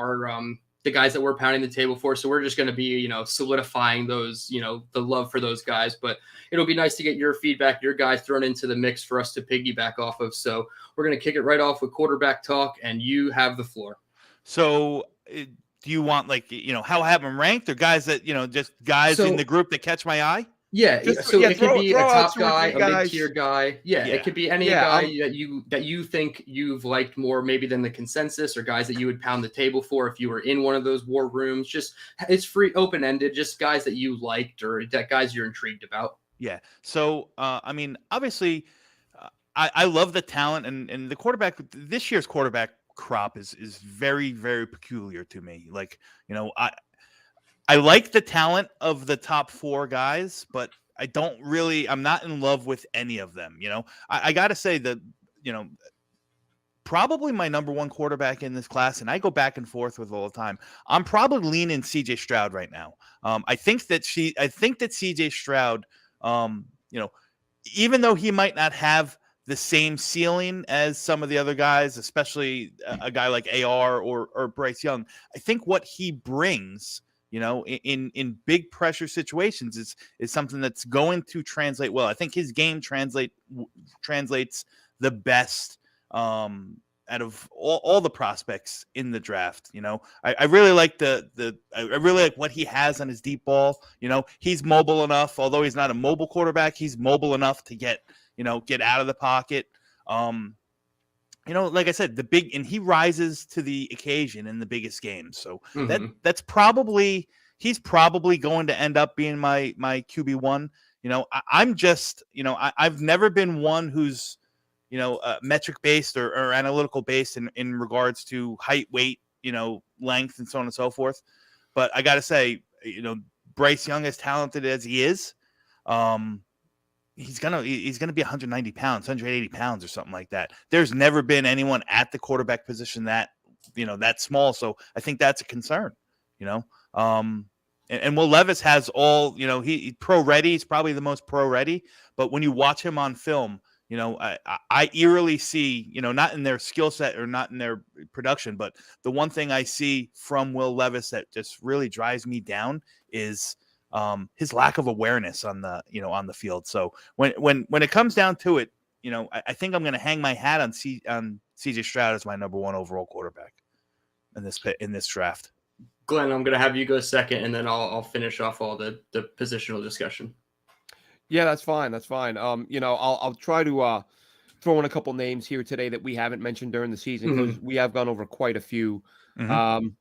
the guys that we're pounding the table for. So we're just going to be, solidifying those, the love for those guys. But it'll be nice to get your feedback, your guys thrown into the mix for us to piggyback off of. So we're going to kick it right off with quarterback talk, and you have the floor. So do you want how I have them ranked, or guys that just guys in the group that catch my eye? Yeah, it could be a top guy, a mid-tier guy. Yeah, it could be any guy that you think you've liked more maybe than the consensus, or guys that you would pound the table for if you were in one of those war rooms. Just it's free, open-ended. Just guys that you liked or that guys you're intrigued about. Yeah. So obviously, I love the talent and the quarterback. This year's quarterback crop is very, very peculiar to me. I like the talent of the top 4 guys, but I'm not in love with any of them. I got to say that, probably my number 1 quarterback in this class, and I go back and forth with all the time. I'm probably leaning CJ Stroud right now. I think that CJ Stroud, even though he might not have the same ceiling as some of the other guys, especially a guy like AR or Bryce Young, I think what he brings, in big pressure situations is something that's going to translate well. I think his game translates the best out of all the prospects in the draft. I really like I really like what he has on his deep ball. He's mobile enough, although he's not a mobile quarterback, he's mobile enough to get out of the pocket. Like I said, he rises to the occasion in the biggest games. So he's probably going to end up being my QB1. I'm just, I've never been one who's, metric based or analytical based in regards to height, weight, length, and so on and so forth. But I got to say, Bryce Young, as talented as he is, he's gonna be 190 pounds, 180 pounds, or something like that. There's never been anyone at the quarterback position that that small. So I think that's a concern. And Will Levis has all, he pro ready. He's probably the most pro ready. But when you watch him on film, I eerily see, not in their skill set or not in their production, but the one thing I see from Will Levis that just really drives me down is his lack of awareness on the, on the field. So when it comes down to it, I think I'm going to hang my hat on CJ Stroud as my number one overall quarterback in this draft. Glenn, I'm going to have you go second, and then I'll finish off all the positional discussion. Yeah, that's fine. That's fine. I'll try to throw in a couple names here today that we haven't mentioned during the season because we have gone over quite a few. And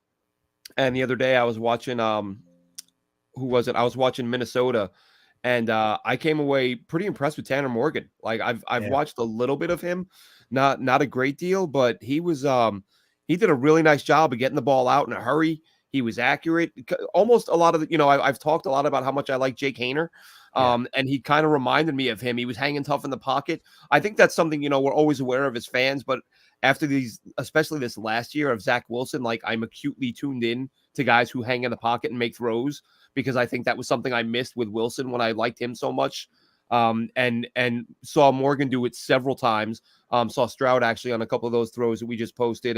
the other day I was watching who was it? I was watching Minnesota, and I came away pretty impressed with Tanner Morgan. Like I've watched a little bit of him, not a great deal, but he was he did a really nice job of getting the ball out in a hurry. He was accurate. Almost a lot of the, I've talked a lot about how much I like Jake Haener. And he kind of reminded me of him. He was hanging tough in the pocket. I think that's something, we're always aware of as fans, but after these, especially this last year of Zach Wilson, like I'm acutely tuned in to guys who hang in the pocket and make throws because I think that was something I missed with Wilson when I liked him so much. And saw Morgan do it several times. Saw Stroud actually on a couple of those throws that we just posted.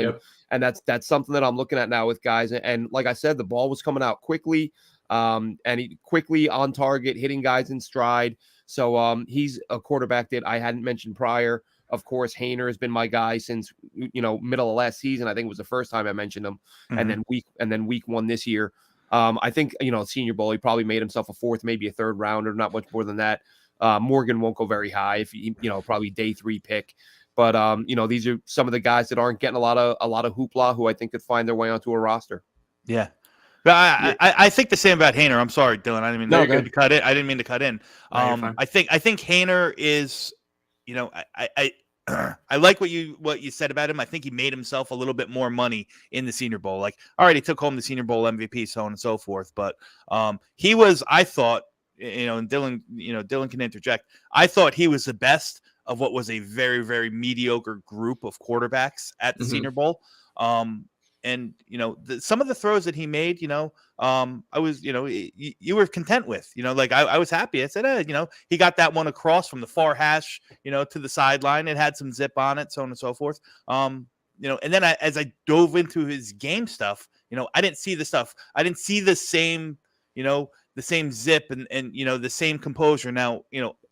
And that's something that I'm looking at now with guys. And like I said, the ball was coming out quickly. And he quickly on target, hitting guys in stride. So he's a quarterback that I hadn't mentioned prior. Of course, Haener has been my guy since middle of last season. I think it was the first time I mentioned him, and then week one this year. I think Senior Bowl he probably made himself a fourth, maybe a third rounder, not much more than that. Morgan won't go very high if probably day 3 pick. But these are some of the guys that aren't getting a lot of hoopla who I think could find their way onto a roster. Yeah. But I think the same about Haener. I'm sorry, Dylan. I didn't mean to cut in. I didn't mean to cut in. I think Haener is, I like what you said about him. I think he made himself a little bit more money in the Senior Bowl. Like, all right, he took home the Senior Bowl MVP, so on and so forth. But he was, I thought, and Dylan can interject. I thought he was the best of what was a very, very mediocre group of quarterbacks at the Senior Bowl. And some of the throws that he made, I was, you were content with, like I was happy. I said, he got that one across from the far hash, to the sideline. It had some zip on it, so on and so forth. And then as I dove into his game stuff, I didn't see the stuff. I didn't see the same, the same zip and the same composure. Now,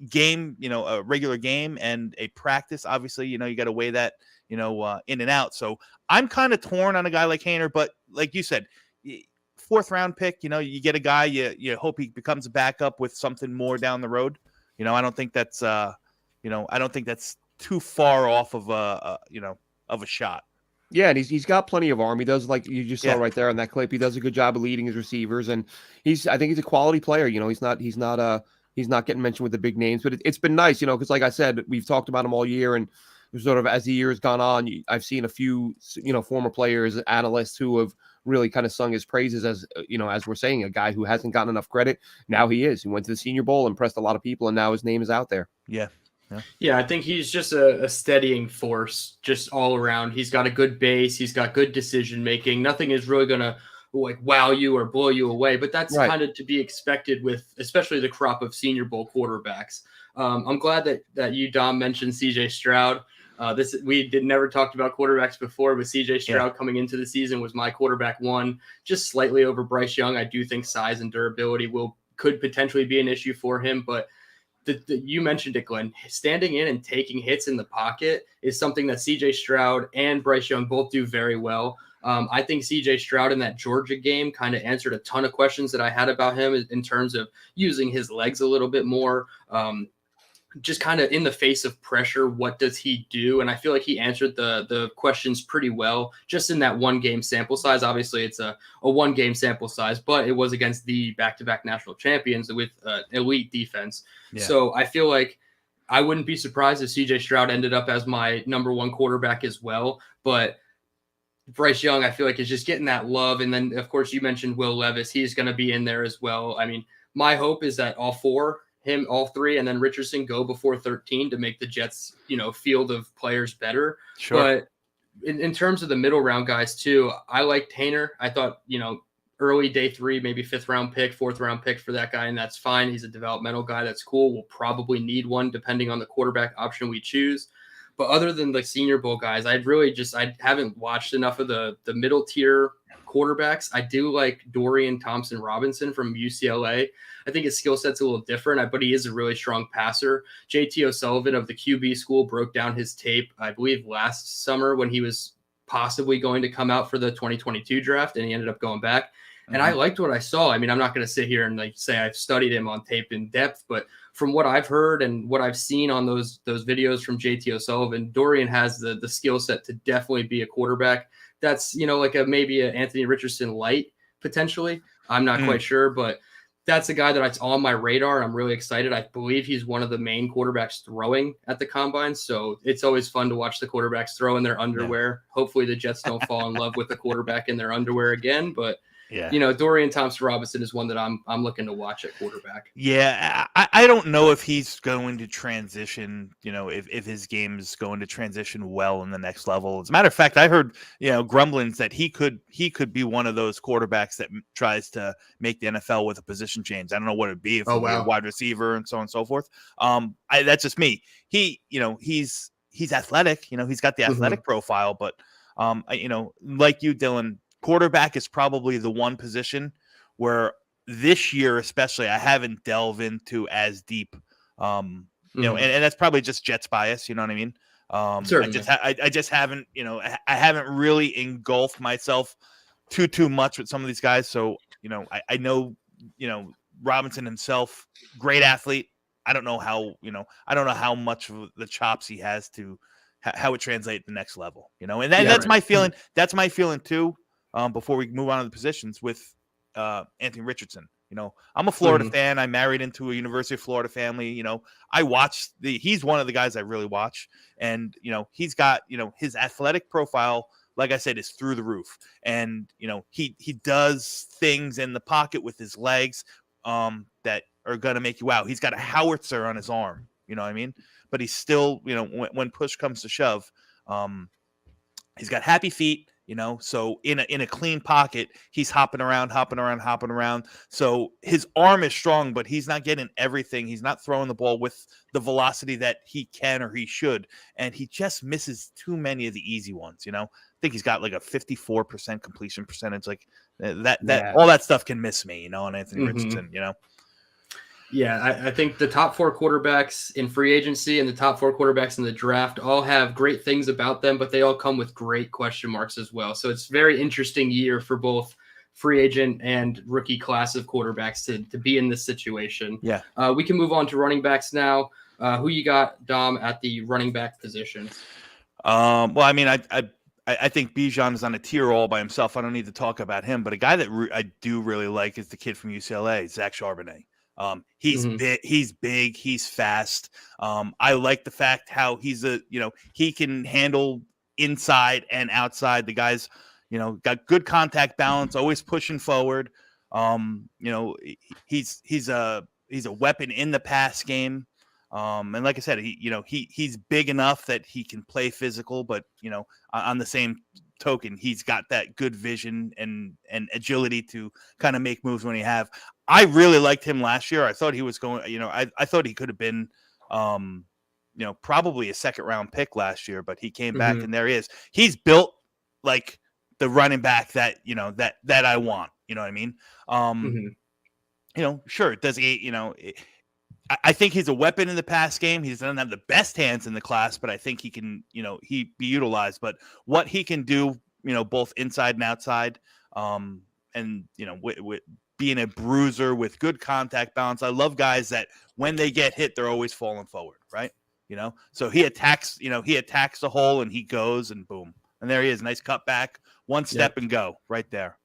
game, a regular game and a practice, obviously, you got to weigh that, in and out. So I'm kind of torn on a guy like Haener, but like you said, 4th round pick, you get a guy, you hope he becomes a backup with something more down the road. I don't think that's, I don't think that's too far off of of a shot. Yeah, and he's got plenty of arm. He does, like you just saw right there on that clip. He does a good job of leading his receivers, and I think he's a quality player. He's not getting mentioned with the big names, but it's been nice, because like I said, we've talked about him all year, and sort of as the year has gone on, I've seen a few, former players, analysts who have really kind of sung his praises as, as we're saying, a guy who hasn't gotten enough credit. Now he is. He went to the Senior Bowl, impressed a lot of people, and now his name is out there. Yeah, I think he's just a steadying force just all around. He's got a good base. He's got good decision making. Nothing is really going to like wow you or blow you away, but that's kind of to be expected with especially the crop of Senior Bowl quarterbacks. I'm glad that you, Dom, mentioned CJ Stroud. We never talked about quarterbacks before, but CJ Stroud coming into the season was my quarterback 1, just slightly over Bryce Young. I do think size and durability could potentially be an issue for him, but you mentioned it, Glenn. Standing in and taking hits in the pocket is something that CJ Stroud and Bryce Young both do very well. I think CJ Stroud in that Georgia game kind of answered a ton of questions that I had about him in terms of using his legs a little bit more. Just kind of in the face of pressure, what does he do? And I feel like he answered the questions pretty well just in that 1 game sample size. Obviously, it's a 1 game sample size, but it was against the back-to-back national champions with elite defense. Yeah. So I feel like I wouldn't be surprised if CJ Stroud ended up as my number 1 quarterback as well. But Bryce Young, I feel like, is just getting that love. And then, of course, you mentioned Will Levis. He's going to be in there as well. I mean, my hope is that all 3, and then Richardson go before 13 to make the Jets, field of players better. Sure. But in terms of the middle round guys too, I liked Haener. I thought, early day 3, maybe 5th round pick, 4th round pick for that guy, and that's fine. He's a developmental guy. That's cool. We'll probably need one depending on the quarterback option we choose. But other than the Senior Bowl guys, I haven't watched enough of the middle tier quarterbacks. I do like Dorian Thompson-Robinson from UCLA. I think his skill set's a little different, but he is a really strong passer. JT O'Sullivan of the QB school broke down his tape, I believe, last summer when he was possibly going to come out for the 2022 draft, and he ended up going back. And I liked what I saw. I mean, I'm not going to sit here and say I've studied him on tape in depth, but from what I've heard and what I've seen on those videos from JT O'Sullivan, Dorian has the skill set to definitely be a quarterback. That's, like maybe an Anthony Richardson light potentially. I'm not quite sure, but that's a guy that's on my radar. I'm really excited. I believe he's one of the main quarterbacks throwing at the combine. So it's always fun to watch the quarterbacks throw in their underwear. Yeah. Hopefully the Jets don't fall in love with the quarterback in their underwear again, but Dorian Thompson-Robinson is one that I'm looking to watch at quarterback. Yeah, I don't know if he's going to transition, if his game is going to transition well in the next level. As a matter of fact, I heard, grumblings that he could be one of those quarterbacks that tries to make the NFL with a position change. I don't know what it'd be if he'd be a wide receiver and so on and so forth. That's just me. He's athletic, he's got the athletic profile, but like you, Dylan, quarterback is probably the one position where this year, especially, I haven't delved into as deep, and that's probably just Jets bias. You know what I mean? I just haven't, I haven't really engulfed myself too much with some of these guys. So, I know, Robinson himself, great athlete. I don't know how much of the chops he has to how it translates to the next level, and that's my feeling. That's my feeling too. Before we move on to the positions with Anthony Richardson. I'm a Florida fan. I married into a University of Florida family. I watch he's one of the guys I really watch. And, he's got, his athletic profile, like I said, is through the roof. And, he does things in the pocket with his legs that are going to make you out. He's got a howitzer on his arm. You know what I mean? But he's still, when push comes to shove, he's got happy feet. So in a clean pocket, he's hopping around. So his arm is strong, but he's not getting everything. He's not throwing the ball with the velocity that he can or he should. And he just misses too many of the easy ones. I think he's got like a 54% completion percentage. Like that all that stuff can miss me, on Anthony Richardson, Yeah, I think the top 4 quarterbacks in free agency and the top 4 quarterbacks in the draft all have great things about them, but they all come with great question marks as well. So it's a very interesting year for both free agent and rookie class of quarterbacks to be in this situation. Yeah. We can move on to running backs now. Who you got, Dom, at the running back position? Well, I mean, I think Bijan is on a tier all by himself. I don't need to talk about him, but a guy that I do really like is the kid from UCLA, Zach Charbonnet. He's big, he's fast. I like the fact how he's he can handle inside and outside. The guy's, got good contact balance, always pushing forward. He's a weapon in the pass game. And like I said, he's big enough that he can play physical, but on the same token, he's got that good vision and agility to kind of make moves when he have. I really liked him last year. I thought he was going, I thought he could have been, probably a 2nd round pick last year, but he came back and there he is. He's built like the running back that, that I want, you know what I mean? Sure. Does he, I think he's a weapon in the pass game. He doesn't have the best hands in the class, but I think he can, he be utilized. But what he can do, both inside and outside, and with being a bruiser with good contact balance. I love guys that when they get hit, they're always falling forward, right? So he attacks, the hole and he goes and boom, and there he is. Nice cutback, one step and go right there.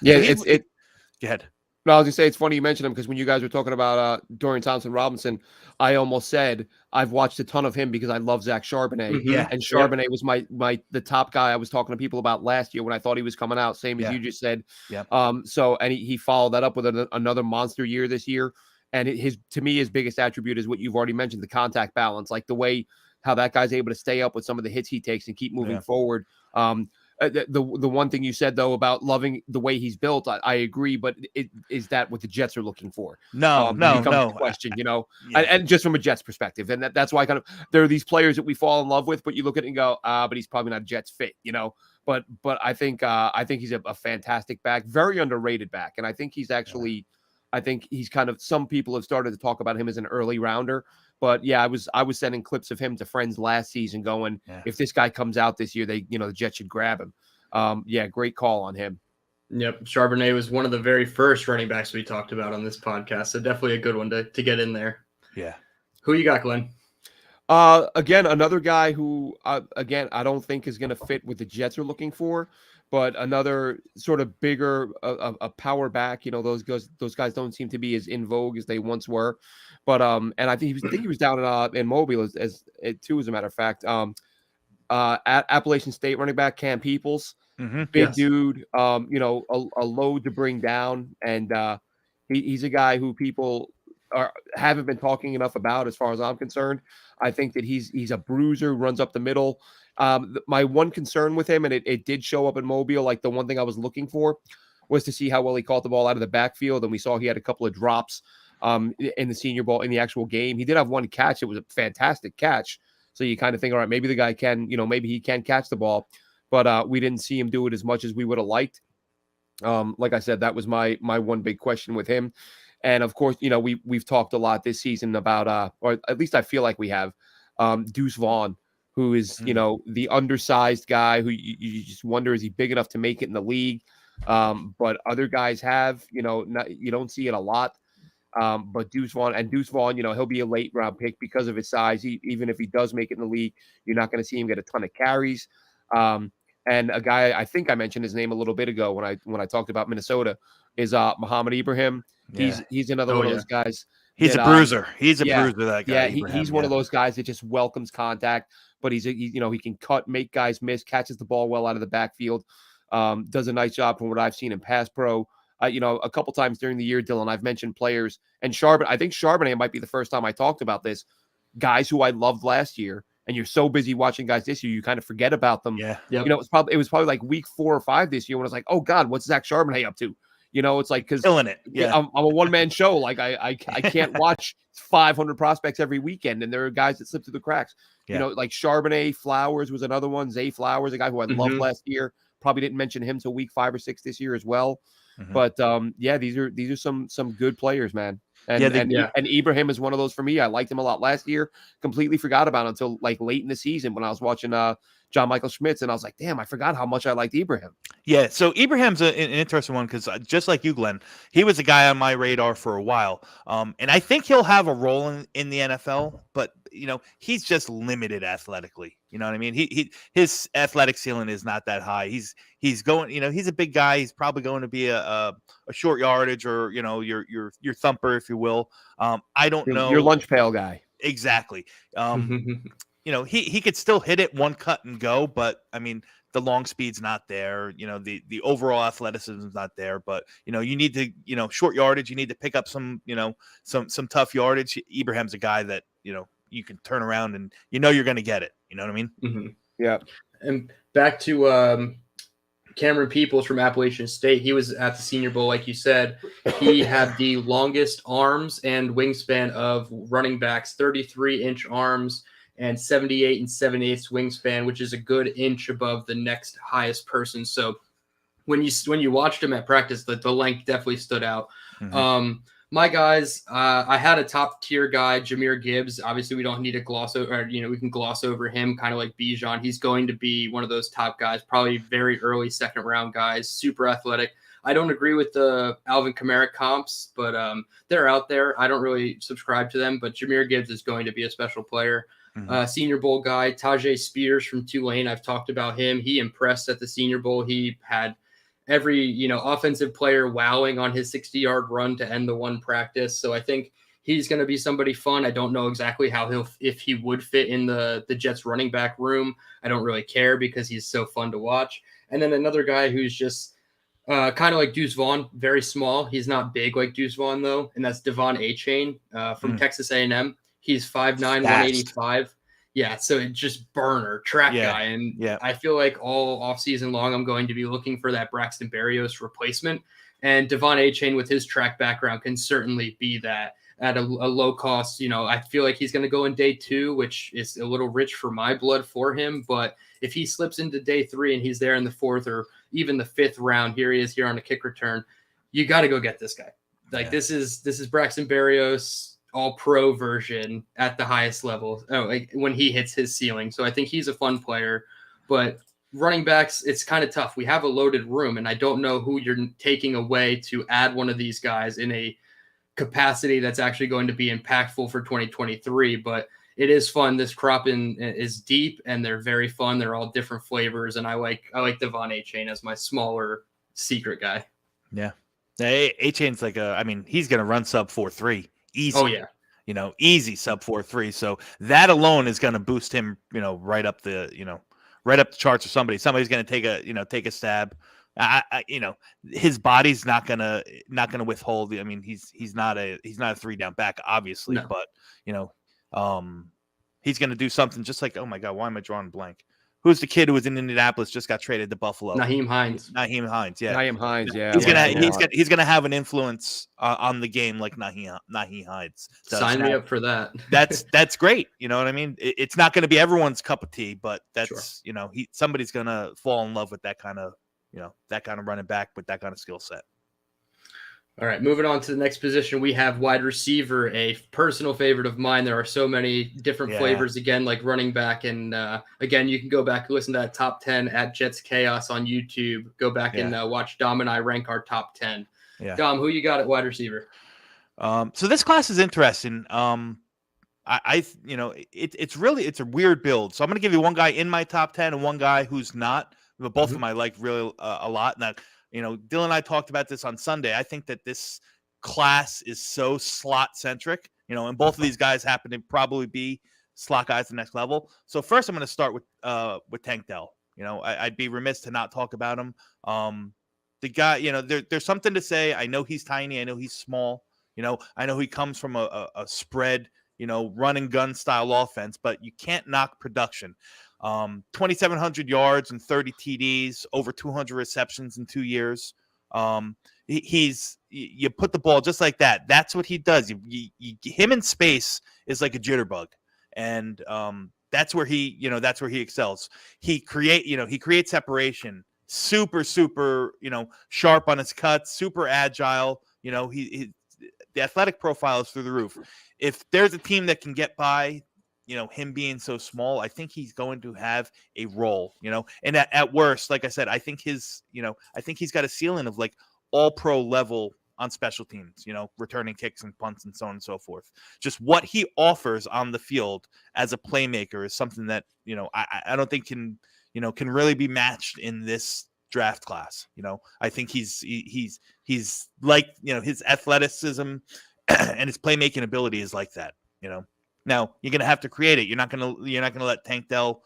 Yeah, so go ahead. No, I was gonna say it's funny you mentioned him because when you guys were talking about Dorian Thompson-Robinson, I almost said I've watched a ton of him because I love Zach Charbonnet. Yeah, and Charbonnet was the top guy I was talking to people about last year when I thought he was coming out. Same as you just said. Yeah. So and he followed that up with another monster year this year. And to me, his biggest attribute is what you've already mentioned: the contact balance, like the way how that guy's able to stay up with some of the hits he takes and keep moving forward. the one thing you said though about loving the way he's built, I agree, but is that what the Jets are looking for? No. The question, and just from a Jets perspective, and that's why there are these players that we fall in love with, but you look at it and go, but he's probably not a Jets fit, But I think he's a fantastic back, very underrated back, and I think he's actually, kind of, some people have started to talk about him as an early rounder. But yeah, I was sending clips of him to friends last season going, if this guy comes out this year, the Jets should grab him. Great call on him. Yep. Charbonnet was one of the very first running backs we talked about on this podcast. So definitely a good one to get in there. Yeah. Who you got, Glenn? Again, another guy who, I don't think is going to fit what the Jets are looking for, but another sort of bigger, a power back. Those guys don't seem to be as in vogue as they once were. But and I think he was down in Mobile as a matter of fact. At Appalachian State running back Cam Peoples, big dude. A load to bring down, and he's a guy who people haven't been talking enough about, as far as I'm concerned. I think that he's a bruiser, runs up the middle. My one concern with him, and it did show up in Mobile, like the one thing I was looking for was to see how well he caught the ball out of the backfield, and we saw he had a couple of drops in the Senior Bowl, in the actual game. He did have one catch. It was a fantastic catch. So you kind of think, all right, maybe the guy can, maybe he can catch the ball, but we didn't see him do it as much as we would have liked. Like I said, that was my one big question with him. And of course, we've talked a lot this season about, or at least I feel like we have, Deuce Vaughn, who is, the undersized guy who you just wonder, is he big enough to make it in the league? But other guys have, you don't see it a lot. But Deuce Vaughn, he'll be a late round pick because of his size. Even if he does make it in the league, you're not going to see him get a ton of carries. And a guy, I think I mentioned his name a little bit ago when I talked about Minnesota, is Muhammad Ibrahim. Yeah. He's another one of those guys. He's a bruiser. He's a bruiser, that guy. Yeah, he's one of those guys that just welcomes contact, but he can cut, make guys miss, catches the ball well out of the backfield, does a nice job from what I've seen in pass pro. A couple times during the year, Dylan, I've mentioned players, and I think Charbonnet might be the first time I talked about this. Guys who I loved last year, and you're so busy watching guys this year, you kind of forget about them. Yeah. Yep. It was probably like week 4 or 5 this year when I was like, oh God, what's Zach Charbonnet up to? It's like, because killing it. Yeah. I'm a one-man show. Like I can't watch 500 prospects every weekend, and there are guys that slip through the cracks. Yeah. Like Charbonnet, Flowers was another one. Zay Flowers, a guy who I loved last year. Probably didn't mention him till week 5 or 6 this year as well. But these are some good players, man. And Ibrahim is one of those for me. I liked him a lot last year. Completely forgot about him until like late in the season when I was watching John Michael Schmitz, and I was like, damn, I forgot how much I liked Ibrahim. Yeah, so Ibrahim's an interesting one because just like you, Glenn, he was a guy on my radar for a while. And I think he'll have a role in the NFL, but he's just limited athletically. You know what I mean? His athletic ceiling is not that high. He's going, he's a big guy. He's probably going to be a short yardage or your thumper, if you will. I don't know. Your lunch pail guy. Exactly. He could still hit it one cut and go, but I mean, the long speed's not there. The overall athleticism is not there, but you need to, short yardage, you need to pick up some some tough yardage. Ibrahim's a guy that, you can turn around and you're going to get it. You know what I mean? Mm-hmm. Yeah. And back to Cameron Peoples from Appalachian State. He was at the Senior Bowl, like you said. He had the longest arms and wingspan of running backs, 33-inch arms and 78 7/8 wingspan, which is a good inch above the next highest person. So when you watched him at practice, the length definitely stood out. My guys, I had a top tier guy, Jahmyr Gibbs. Obviously, we don't need to gloss over, we can gloss over him, kind of like Bijan. He's going to be one of those top guys, probably very early second round guys, super athletic. I don't agree with the Alvin Kamara comps, but they're out there. I don't really subscribe to them, but Jahmyr Gibbs is going to be a special player. Senior Bowl guy, Tajay Spears from Tulane. I've talked about him. He impressed at the Senior Bowl. He had every, offensive player wowing on his 60-yard run to end the one practice. So I think he's going to be somebody fun. I don't know exactly if he would fit in the Jets running back room. I don't really care because he's so fun to watch. And then another guy who's just kind of like Deuce Vaughn, very small. He's not big like Deuce Vaughn though. And that's Devon Achane from Texas A&M. He's 5'9", 185. Yeah, so it just burner track Yeah, guy, and yeah. I feel like all off season long, I'm going to be looking for that Braxton Berrios replacement. And Devon Achane with his track background can certainly be that at a low cost. You know, I feel like he's going to go in day 2, which is a little rich for my blood for him. But if he slips into day 3 and he's there in the 4th or even the 5th round, here he is here on a kick return, you got to go get this guy. Like this is Braxton Berrios all pro version at the highest level. Oh, like when he hits his ceiling. So I think he's a fun player, but running backs, it's kind of tough. We have a loaded room, and I don't know who you're taking away to add one of these guys in a capacity that's actually going to be impactful for 2023. But it is fun. This crop is deep, and they're very fun. They're all different flavors, and I like Devon Achane as my smaller secret guy. Yeah. Achane's like he's going to run sub 4.3 easy. Oh yeah. Easy sub 4.3. So that alone is going to boost him, right up the charts of somebody. Somebody's going to take a stab. His body's not gonna withhold. I mean, he's not a 3-down back, obviously, No. but he's going to do something just like, oh my God, why am I drawing blank? Who's the kid who was in Indianapolis, just got traded to Buffalo? Naheem Hines. Yeah. Naheem Hines, yeah. He's gonna have an influence on the game like Naheem Hines does. Sign me up for that. That's great. You know what I mean? It's not going to be everyone's cup of tea, but that's Sure. Somebody's gonna fall in love with that kind of running back with that kind of skill set. All right, moving on to the next position, we have wide receiver, a personal favorite of mine. There are so many different flavors, again, like running back. And again, you can go back and listen to that top 10 at Jets Chaos on YouTube. Go back and watch Dom and I rank our top 10. Yeah. Dom, who you got at wide receiver? So this class is interesting. It's a weird build. So I'm going to give you one guy in my top 10 and one guy who's not. But both of them I like really a lot. Now, Dylan and I talked about this on Sunday. I think that this class is so slot centric, and both of these guys happen to probably be slot guys at the next level. So first I'm going to start with Tank Dell. I'd be remiss to not talk about him. The guy, there's something to say. I know he's tiny. I know he's small. I know he comes from a spread, run and gun style offense, but you can't knock production. 2,700 yards and 30 TDs, over 200 receptions in 2 years. You put the ball just like that. That's what he does. Him in space is like a jitterbug, and that's where he excels. He creates separation. Super, sharp on his cuts. Super agile. The athletic profile is through the roof. If there's a team that can get by, him being so small, I think he's going to have a role, and at worst, like I said, I think he's got a ceiling of like all pro level on special teams, returning kicks and punts and so on and so forth. Just what he offers on the field as a playmaker is something that, I don't think can really be matched in this draft class. I think he's like, his athleticism and his playmaking ability is like that, Now you're gonna have to create it. You're not gonna let Tank Dell,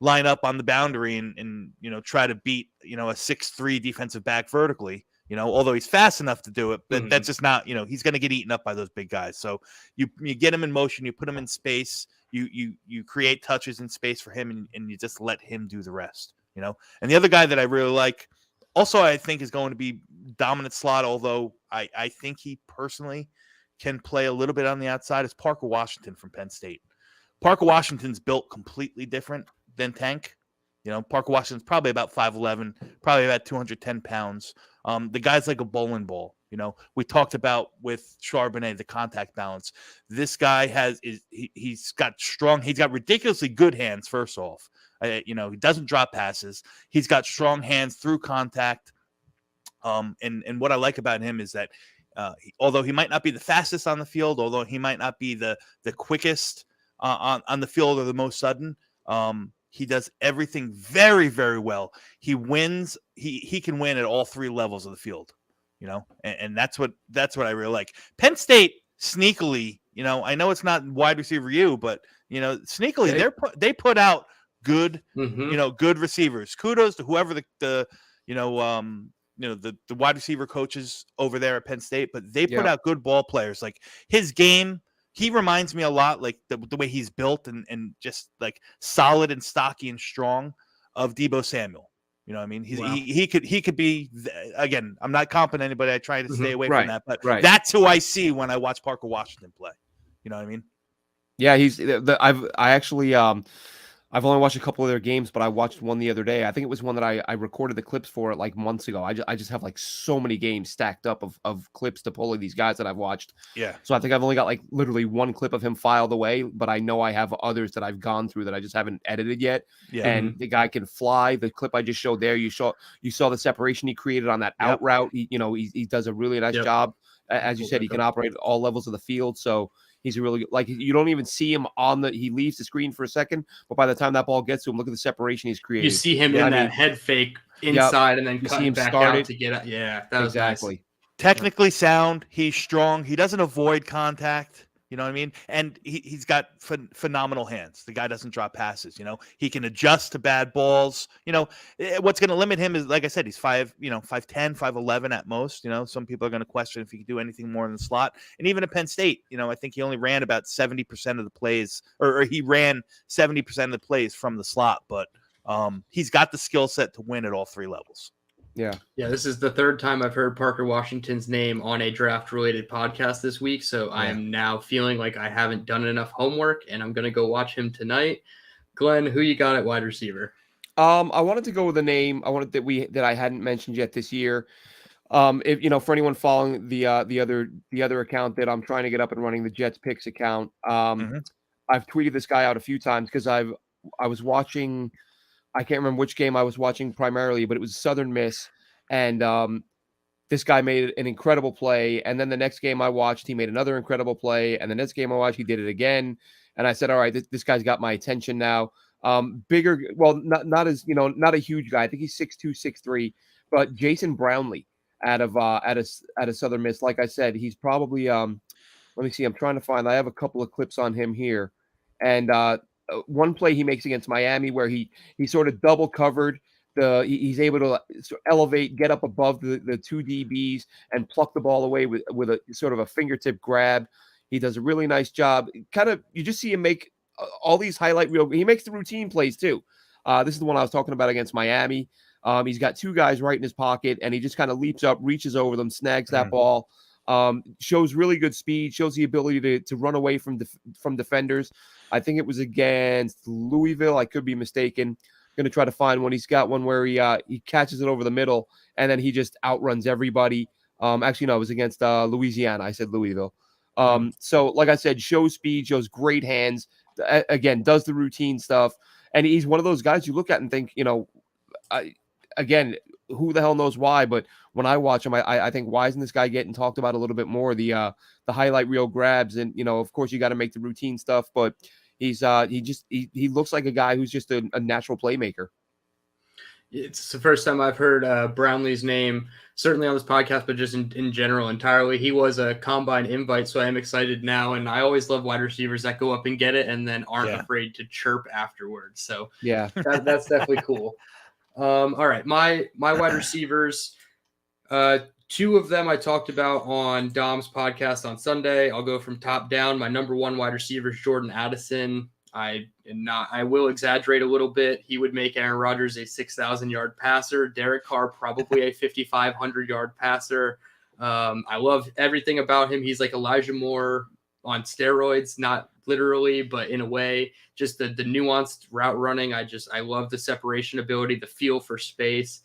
line up on the boundary and try to beat a 6'3" defensive back vertically. Although he's fast enough to do it, but that's just not. He's gonna get eaten up by those big guys. So you get him in motion, you put him in space, you create touches in space for him, and you just let him do the rest. And the other guy that I really like, also I think is going to be dominant slot. Although I think he personally can play a little bit on the outside, is Parker Washington from Penn State. Parker Washington's built completely different than Tank. Parker Washington's probably about 5'11", probably about 210 pounds. The guy's like a bowling ball. We talked about with Charbonnet, the contact balance. This guy he's got ridiculously good hands, first off. He doesn't drop passes. He's got strong hands through contact. And what I like about him is that although he might not be the fastest on the field, although he might not be the quickest on the field or the most sudden, he does everything very, very well. He wins. He can win at all 3 levels of the field, and that's what I really like. Penn State sneakily, I know it's not wide receiver but sneakily they put out good, good receivers. Kudos to whoever the wide receiver coaches over there at Penn State, but they put out good ball players. Like his game he reminds me a lot like the way he's built and just like solid and stocky and strong of Deebo Samuel. You know what I mean? Wow. He could be, again, I'm not comping anybody. I try to stay away from that, but that's who I see when I watch Parker Washington play. You know what I mean? Yeah, I've only watched a couple of their games, but I watched one the other day. I think it was one that I recorded the clips for it like months ago. I just have like so many games stacked up of clips to pull of these guys that I've watched. Yeah. So I think I've only got like literally one clip of him filed away, but I know I have others that I've gone through that I just haven't edited yet. Yeah. And the guy can fly. The clip I just showed there, you saw the separation he created on that out route. He does a really nice job. As you said, he can operate at all levels of the field. So he's a really, like, you don't even see him he leaves the screen for a second, but by the time that ball gets to him, look at the separation he's created. You see him in that head fake inside and then cutting back out to get it. Yeah, that was exactly. Nice. Technically sound. He's strong. He doesn't avoid contact. You know what I mean? And he's got phenomenal hands. The guy doesn't drop passes. He can adjust to bad balls. What's going to limit him is, like I said, he's 5'10", 5'11" at most. Some people are going to question if he can do anything more in the slot. And even at Penn State, I think he only ran about 70% of the plays, or he ran 70% of the plays from the slot. But he's got the skill set to win at all three levels. Yeah. This is the third time I've heard Parker Washington's name on a draft-related podcast this week, so I am now feeling like I haven't done enough homework, and I'm going to go watch him tonight. Glenn, who you got at wide receiver? I wanted to go with a name that I hadn't mentioned yet this year. If for anyone following the other account that I'm trying to get up and running, the Jets Picks account, I've tweeted this guy out a few times because I was watching. I can't remember which game I was watching primarily, but it was Southern Miss. And this guy made an incredible play. And then the next game I watched, he made another incredible play. And the next game I watched, he did it again. And I said, all right, this guy's got my attention now. Bigger, well, not as, not a huge guy. I think he's 6'2", 6'3", but Jason Brownlee out of Southern Miss. Like I said, he's probably, let me see, I'm trying to find, I have a couple of clips on him here. And one play he makes against Miami where he sort of double covered he's able to elevate, get up above the two DBs and pluck the ball away with a sort of a fingertip grab. He does a really nice job. Kind of, you just see him make all these highlight reel. He makes the routine plays too. This is the one I was talking about against Miami. He's got two guys right in his pocket and he just kind of leaps up, reaches over them, snags that ball. Shows really good speed, shows the ability to run away from defenders. I think it was against Louisville. I could be mistaken. Going to try to find one. He's got one where he catches it over the middle and then he just outruns everybody. Actually, no, it was against Louisiana. I said Louisville. So like I said, shows speed, shows great hands. Again, does the routine stuff. And he's one of those guys you look at and think, again, who the hell knows why? But when I watch him, I think, why isn't this guy getting talked about a little bit more? The highlight reel grabs, and of course you got to make the routine stuff, but he looks like a guy who's just a natural playmaker. It's the first time I've heard Brownlee's name, certainly on this podcast, but just in general entirely. He was a combine invite, so I am excited now. And I always love wide receivers that go up and get it and then aren't afraid to chirp afterwards. So yeah, that's definitely cool. All right, my wide receivers, two of them I talked about on Dom's podcast on Sunday. I'll go from top down. My number one wide receiver is Jordan Addison. I will exaggerate a little bit. He would make Aaron Rodgers a 6,000-yard passer. Derek Carr probably a 5,500-yard passer. I love everything about him. He's like Elijah Moore on steroids, not literally, but in a way, just the nuanced route running. I love the separation ability, the feel for space.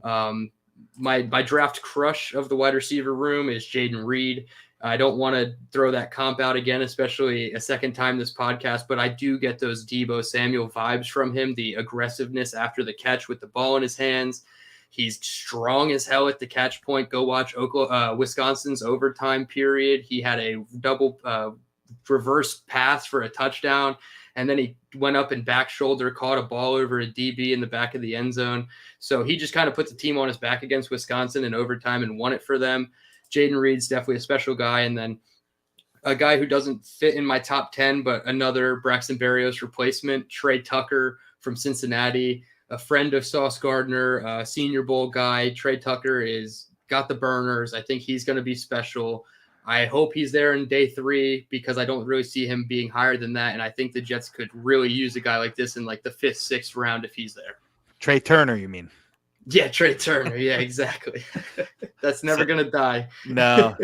My draft crush of the wide receiver room is Jaden Reed. I don't want to throw that comp out again, especially a second time this podcast, but I do get those Deebo Samuel vibes from him, the aggressiveness after the catch with the ball in his hands. He's strong as hell at the catch point. Go watch Wisconsin's overtime period. He had a double reverse pass for a touchdown, and then he went up and back shoulder, caught a ball over a DB in the back of the end zone. So he just kind of put the team on his back against Wisconsin in overtime and won it for them. Jaden Reed's definitely a special guy. And then a guy who doesn't fit in my top 10, but another Braxton Berrios replacement, Trey Tucker from Cincinnati, a friend of Sauce Gardner, Senior Bowl guy. Trey Tucker got the burners. I think he's going to be special. I hope he's there in day 3 because I don't really see him being higher than that. And I think the Jets could really use a guy like this in like the 5th, 6th round if he's there. Trey Turner, you mean? Yeah, Trey Turner. Yeah, exactly. That's never going to die. No.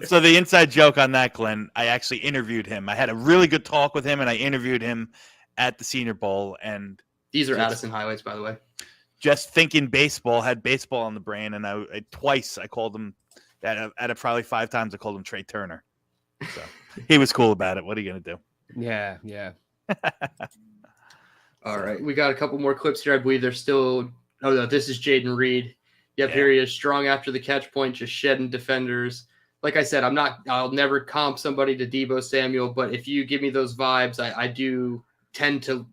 So the inside joke on that, Glenn, I actually interviewed him. I had a really good talk with him, and I interviewed him at the Senior Bowl. And these are Addison highlights, by the way. Just thinking baseball, had baseball on the brain, and I twice I called him out of probably 5 times I called him Trey Turner. So he was cool about it. What are you going to do? Yeah, yeah. All right. We got a couple more clips here. I believe they're still – oh, no, this is Jaden Reed. Yep, yeah. Here he is, strong after the catch point, just shedding defenders. Like I said, I'll never comp somebody to Deebo Samuel, but if you give me those vibes, I do tend to,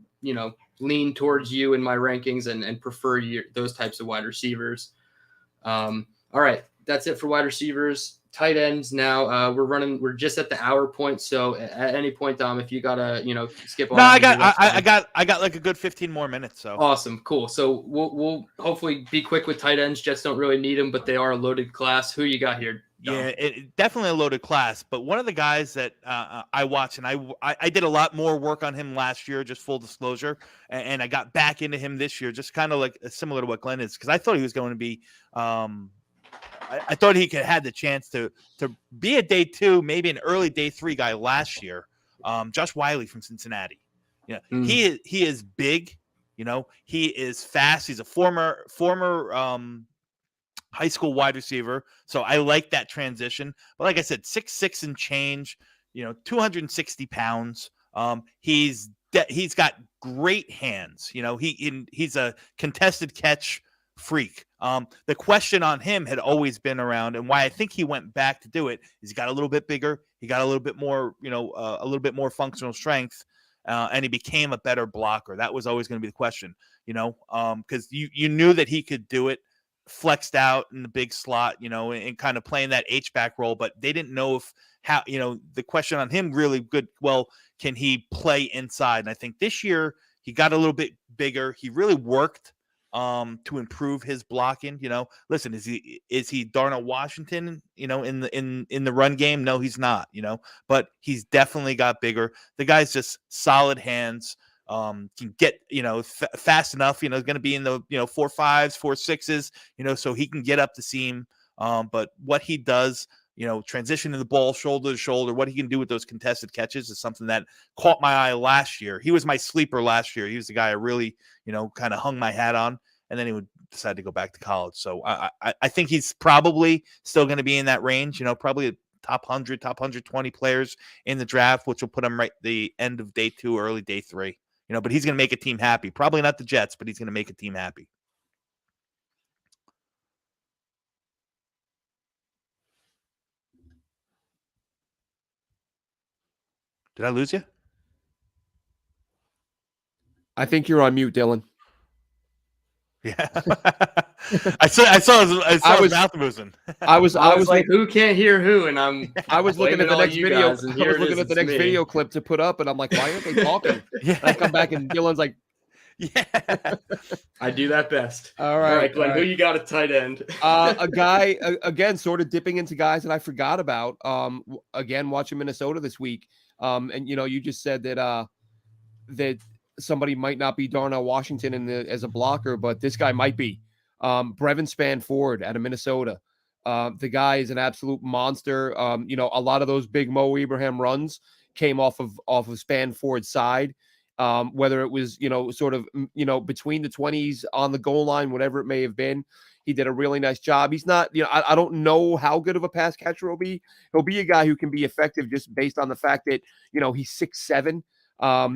lean towards you in my rankings and prefer those types of wide receivers. All right. That's it for wide receivers. Tight ends now. We're just at the hour point. So at any point, Dom, if you gotta, skip on. No, I got like a good 15 more minutes. So awesome, cool. So we'll hopefully be quick with tight ends. Jets don't really need them, but they are a loaded class. Who you got here, Dom? Yeah, definitely a loaded class. But one of the guys that I watch, and I did a lot more work on him last year, just full disclosure, and I got back into him this year, just kind of like similar to what Glenn is, because I thought he was going to be. I thought he had the chance to be a day 2, maybe an early day 3 guy last year. Josh Wiley from Cincinnati. Yeah, he is big. He is fast. He's a former high school wide receiver. So I like that transition. But like I said, 6'6" and change. 260 pounds. He's got great hands. He's a contested catch freak. The question on him had always been around, and why I think he went back to do it is he got a little bit bigger, he got a little bit more, a little bit more functional strength, and he became a better blocker. That was always going to be the question, because you knew that he could do it, flexed out in the big slot, and kind of playing that H-back role, but they didn't know the question on him really good. Well, can he play inside? And I think this year he got a little bit bigger. He really worked to improve his blocking. Listen, is he Darnell Washington, in the run game? No, he's not, but he's definitely got bigger. The guy's just solid hands, can get, fast enough, going to be in the, 4.5s, 4.6s, so he can get up the seam. But what he does, transitioning the ball shoulder to shoulder, what he can do with those contested catches is something that caught my eye last year. He was my sleeper last year. He was the guy I really, kind of hung my hat on, and then he would decide to go back to college. So I think he's probably still going to be in that range, probably a top 100, top 120 players in the draft, which will put him right the end of day 2, early day 3, but he's going to make a team happy. Probably not the Jets, but he's going to make a team happy. Did I lose you? I think you're on mute, Dylan. Yeah, I saw his mouth moving. I was like, who can't hear who? And I was looking at the next video. I was looking at the next video clip to put up, and I'm like, why aren't they talking? Yeah. I come back and Dylan's like, yeah, I do that best. All right, Glenn, who you got at tight end? A guy again, sort of dipping into guys that I forgot about. Again, watching Minnesota this week. And you just said that that somebody might not be Darnell Washington as a blocker, but this guy might be. Brevin Spanford out of Minnesota. The guy is an absolute monster. A lot of those big Mo Ibrahim runs came off of Spanford's side. Whether it was, sort of, between the 20s on the goal line, whatever it may have been. He did a really nice job. He's not, I don't know how good of a pass catcher he'll be. He'll be a guy who can be effective just based on the fact that, he's 6'7".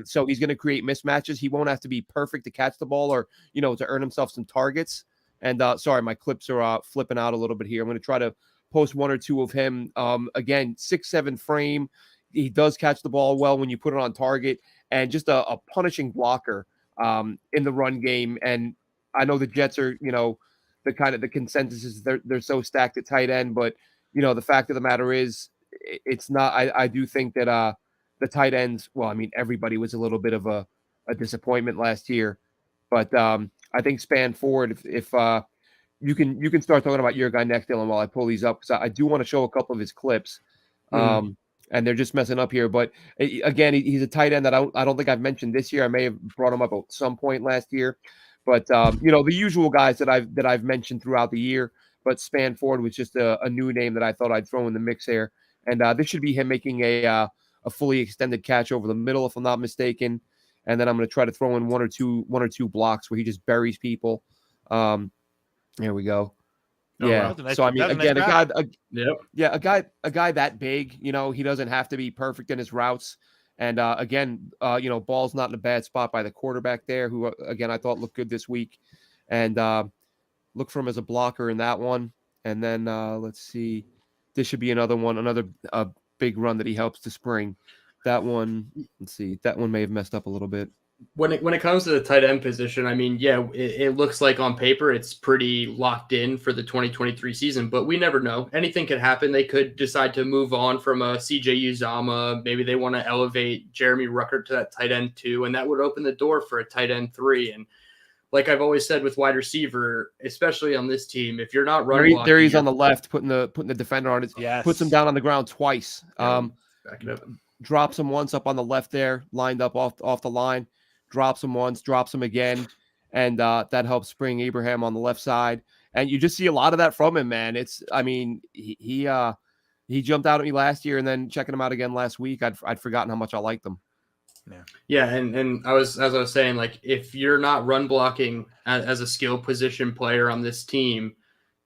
So he's going to create mismatches. He won't have to be perfect to catch the ball or, to earn himself some targets. And sorry, my clips are flipping out a little bit here. I'm going to try to post 1 or 2 of him. Again, 6'7" frame. He does catch the ball well when you put it on target, and just a punishing blocker in the run game. And I know the Jets are, the consensus is they're so stacked at tight end, but the fact of the matter is it's not. I do think that the tight ends. Well, I mean, everybody was a little bit of a disappointment last year, but I think Spanford. If you can start talking about your guy next, Dylan, while I pull these up, because I do want to show a couple of his clips. And they're just messing up here. But again, he's a tight end that I don't think I've mentioned this year. I may have brought him up at some point last year, but the usual guys that I've mentioned throughout the year. But Spanford was just a new name that I thought I'd throw in the mix there. And this should be him making a fully extended catch over the middle, if I'm not mistaken. And then I'm going to try to throw in one or two blocks where he just buries people. There we go. Oh, Yeah. wow. Nice, so I mean, again, a guy that big, he doesn't have to be perfect in his routes. And again, ball's not in a bad spot by the quarterback there, who again I thought looked good this week. And look for him as a blocker in that one. And then let's see, this should be another big run that he helps to spring. That one, let's see, that one may have messed up a little bit. When it comes to the tight end position, I mean, yeah, it looks like on paper it's pretty locked in for the 2023 season, but we never know. Anything could happen. They could decide to move on from a CJ Uzama. Maybe they want to elevate Jeremy Ruckert to that tight end 2, and that would open the door for a tight end 3. And like I've always said with wide receiver, especially on this team, if you're not running, there he's on the left, putting the defender on his, puts him down on the ground twice. Back it up. Drops him once up on the left there, lined up off the line. Drops him once, drops him again, and that helps spring Abraham on the left side. And you just see a lot of that from him, man. He jumped out at me last year, and then checking him out again last week, I'd forgotten how much I liked him. Yeah, and I was saying, like, if you're not run blocking as a skill position player on this team,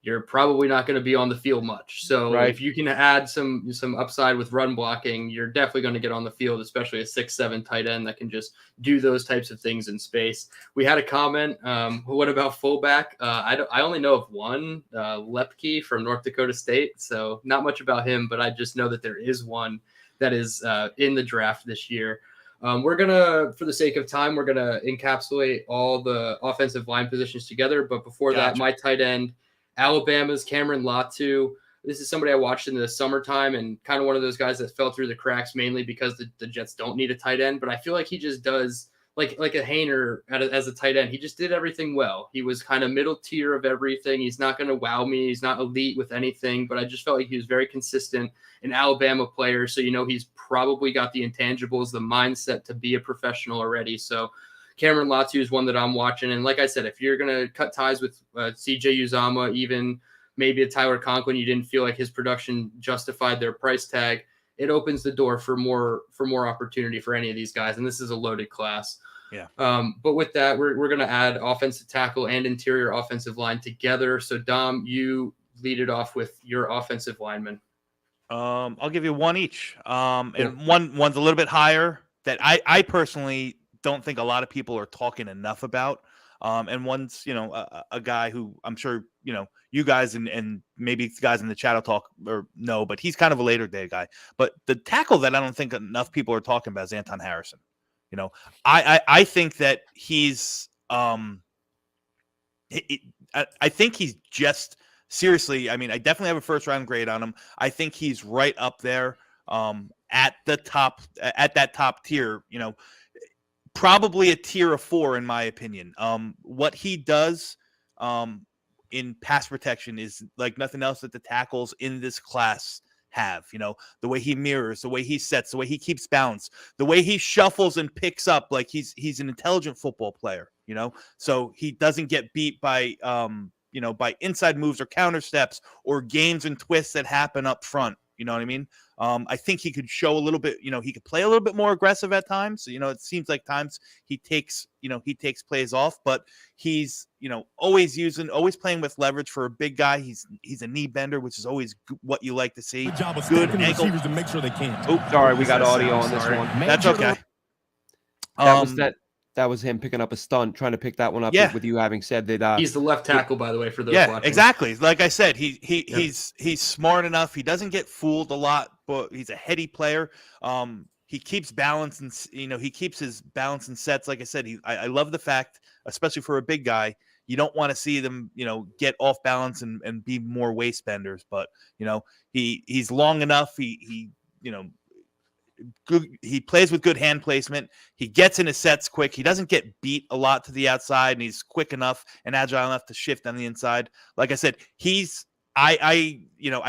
you're probably not going to be on the field much. So if you can add some upside with run blocking, you're definitely going to get on the field, especially a 6'7" tight end that can just do those types of things in space. We had a comment. What about fullback? I only know of one, Lepke from North Dakota State. So not much about him, but I just know that there is one that is in the draft this year. We're going to, for the sake of time, we're going to encapsulate all the offensive line positions together. But before that, my tight end, Alabama's Cameron Latu. This is somebody I watched in the summertime and kind of one of those guys that fell through the cracks mainly because the Jets don't need a tight end. But I feel like he just does, like a Hainer as a tight end. He just did everything well. He was kind of middle tier of everything. He's not going to wow me. He's not elite with anything, but I just felt like he was very consistent, an Alabama player. So, he's probably got the intangibles, the mindset to be a professional already. So Cameron Latu is one that I'm watching. And like I said, if you're going to cut ties with CJ Uzama, even maybe a Tyler Conklin, you didn't feel like his production justified their price tag, it opens the door for more opportunity for any of these guys. And this is a loaded class. Yeah. But with that, we're going to add offensive tackle and interior offensive line together. So Dom, you lead it off with your offensive lineman. I'll give you one each. And one's a little bit higher that I personally don't think a lot of people are talking enough about. And one's, a guy who I'm sure, you guys and maybe guys in the chat will talk or no, but he's kind of a later day guy. But the tackle that I don't think enough people are talking about is Anton Harrison. I think that he's I think he's just seriously. I mean, I definitely have a first round grade on him. I think he's right up there at that top tier, probably a tier of 4 in my opinion. What he does in pass protection is like nothing else that the tackles in this class have. The way he mirrors, the way he sets, the way he keeps balance, the way he shuffles and picks up, like he's an intelligent football player, so he doesn't get beat by by inside moves or counter steps or games and twists that happen up front. You know what I mean? I think he could show a little bit, he could play a little bit more aggressive at times. It seems like times he takes plays off, but he's, always playing with leverage for a big guy. He's a knee bender, which is always what you like to see. Good job of good ankle receivers to make sure they can. Oh, sorry, we got audio on this one. That's okay. That was him picking up a stunt, trying to pick that one up. With you having said that, he's the left tackle, by the way, for those watching. Exactly. Like I said, he's smart enough. He doesn't get fooled a lot, but he's a heady player. He keeps balance and he keeps his balance and sets. Like I said, I love the fact, especially for a big guy, you don't want to see them, get off balance and be more waist benders. But he's long enough. He he plays with good hand placement. He gets in his sets quick. He doesn't get beat a lot to the outside, and he's quick enough and agile enough to shift on the inside. Like I said, I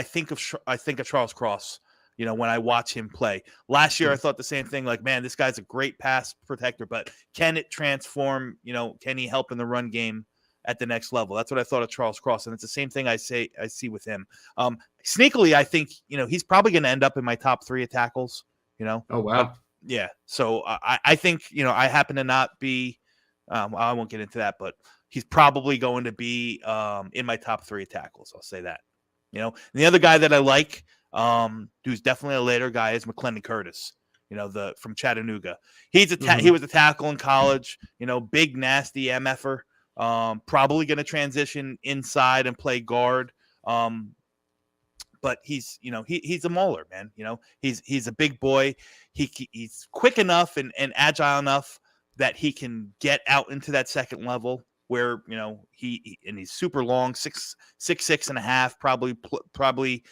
think of Charles Cross. when I watch him play. Last year, I thought the same thing, like, man, this guy's a great pass protector, but can it transform, can he help in the run game at the next level? That's what I thought of Charles Cross, and it's the same thing I see with him. Sneakily, I think, he's probably going to end up in my top 3 of tackles, Oh, wow. yeah. So I think, I happen to not be, I won't get into that, but he's probably going to be in my top 3 of tackles. I'll say that. And the other guy that I like, who's definitely a later guy, is McClendon Curtis. From Chattanooga. He was a tackle in college. Big nasty MFer. Probably going to transition inside and play guard. But he's a mauler, man. He's a big boy. He's quick enough and agile enough that he can get out into that second level where he's super long, 6'6.5", probably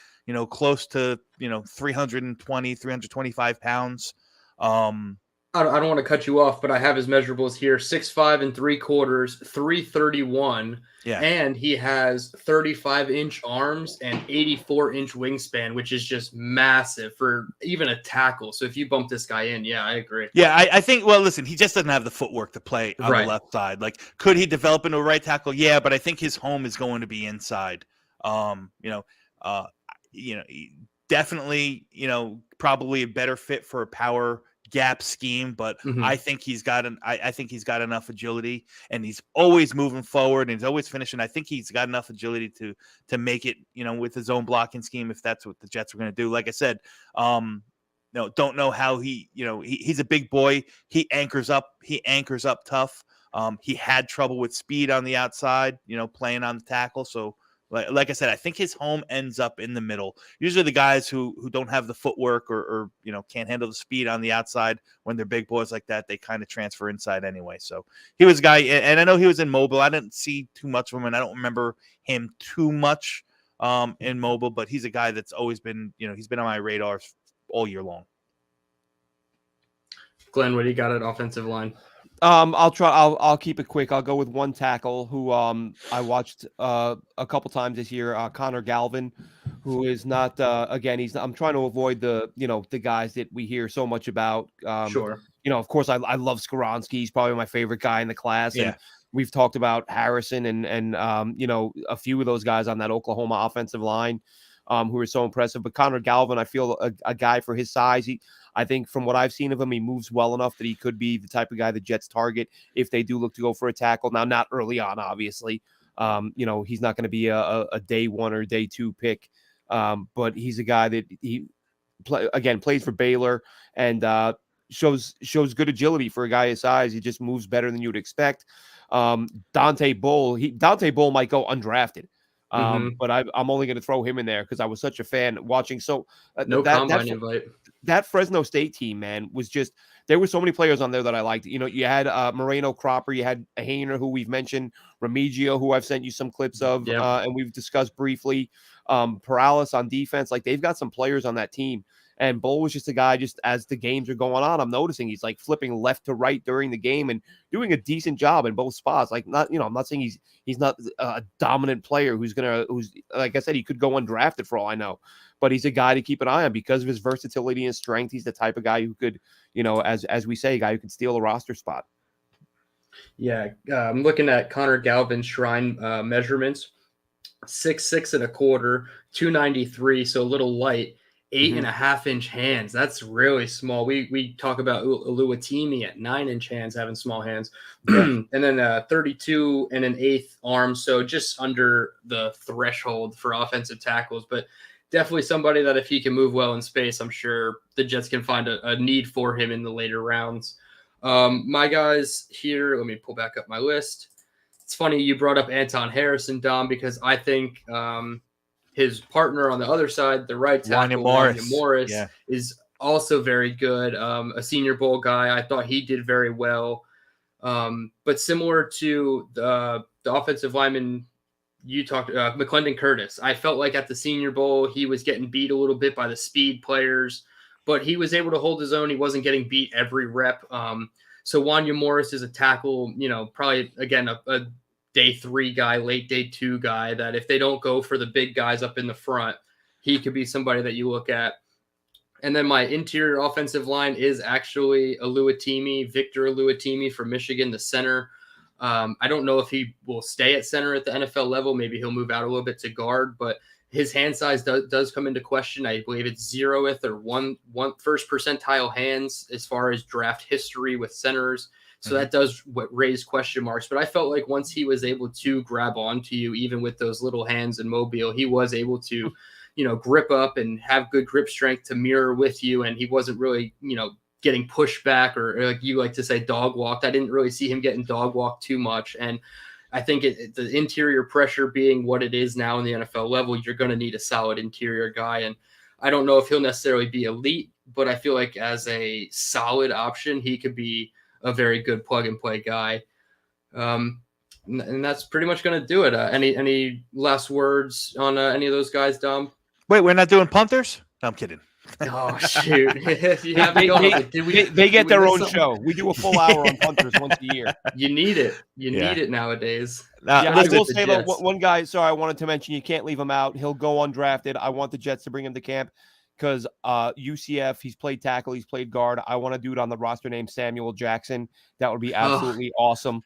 close to 320, 325 pounds. I don't want to cut you off, but I have his measurables here: 6'5 3/4, 331. Yeah. And he has 35-inch arms and 84-inch wingspan, which is just massive for even a tackle. So if you bump this guy in, yeah, I agree. Yeah, I think, well, listen, he just doesn't have the footwork to play on the left side. Like, could he develop into a right tackle? Yeah, but I think his home is going to be inside. Definitely, probably a better fit for a power gap scheme, but I think he's got enough agility, and he's always moving forward and he's always finishing. I think he's got enough agility to make it, with his own blocking scheme, if that's what the Jets are going to do. Like I said, don't know how he's a big boy. He anchors up tough. He had trouble with speed on the outside, playing on the tackle. So like I said, I think his home ends up in the middle. Usually the guys who don't have the footwork or can't handle the speed on the outside, when they're big boys like that, they kind of transfer inside anyway. So he was a guy, and I know he was in Mobile. I didn't see too much of him, and I don't remember him too much in Mobile, but he's a guy that's always been, he's been on my radar all year long. Glenn, what do you got at offensive line? I'll keep it quick. I'll go with one tackle who I watched a couple times this year, Connor Galvin, who is not again, I'm trying to avoid the guys that we hear so much about. Sure. Of course I love Skoronski. He's probably my favorite guy in the class. Yeah. And we've talked about Harrison and a few of those guys on that Oklahoma offensive line who are so impressive. But Connor Galvin, I feel a guy for his size. I think from what I've seen of him, he moves well enough that he could be the type of guy the Jets target if they do look to go for a tackle. Now, not early on, obviously. He's not going to be a day 1 or day 2 pick, but he's a guy that plays for Baylor and shows good agility for a guy his size. He just moves better than you would expect. Dante Bull might go undrafted. But I'm only going to throw him in there because I was such a fan watching. So combine invite. That Fresno State team, man, was just, there were so many players on there that I liked. You had Moreno Cropper, you had Hayner, who we've mentioned, Remigio, who I've sent you some clips of, and we've discussed briefly. Perales on defense, like they've got some players on that team. And Bull was just a guy, just as the games are going on, I'm noticing he's like flipping left to right during the game and doing a decent job in both spots. Like, not, I'm not saying he's not a dominant player who's like I said, he could go undrafted for all I know, but he's a guy to keep an eye on because of his versatility and strength. He's the type of guy who could, as we say, a guy who could steal a roster spot. Yeah. I'm looking at Connor Galvin's Shrine measurements, 6'6 1/4, 293. So a little light. 8.5-inch hands. That's really small. We talk about Uluwatimi at 9-inch hands, having small hands, and then 32 1/8 arms. So just under the threshold for offensive tackles, but definitely somebody that if he can move well in space, I'm sure the Jets can find a need for him in the later rounds. My guys here, let me pull back up my list. It's funny you brought up Anton Harrison, Dom, because I think his partner on the other side, the right tackle, Wanya Morris, is also very good. A Senior Bowl guy. I thought he did very well. But similar to the offensive lineman you talked about, McClendon Curtis, I felt like at the Senior Bowl, he was getting beat a little bit by the speed players, but he was able to hold his own. He wasn't getting beat every rep. So Wanya Morris is a tackle, probably, again, a day 3 guy, late day 2 guy, that if they don't go for the big guys up in the front, he could be somebody that you look at. And then my interior offensive line is actually Victor Aluatimi from Michigan, the center. I don't know if he will stay at center at the NFL level. Maybe he'll move out a little bit to guard, but his hand size does come into question. I believe it's 0th or one first percentile hands as far as draft history with centers. So that does raise question marks. But I felt like once he was able to grab onto you, even with those little hands and mobile, he was able to, grip up and have good grip strength to mirror with you. And he wasn't really, getting pushed back or like you like to say, dog walked. I didn't really see him getting dog walked too much. And I think the interior pressure being what it is now in the NFL level, you're going to need a solid interior guy. And I don't know if he'll necessarily be elite, but I feel like as a solid option, he could be a very good plug and play guy. And that's pretty much going to do it. Any last words on any of those guys, Dom? Wait, we're not doing punters? No, I'm kidding. Oh, shoot. They get their own show. We do a full hour on punters once a year. You need it. You need it nowadays. I will say that one guy, sorry, I wanted to mention, you can't leave him out. He'll go undrafted. I want the Jets to bring him to camp because UCF, he's played tackle, he's played guard. I want a dude on the roster named Samuel Jackson. That would be absolutely awesome.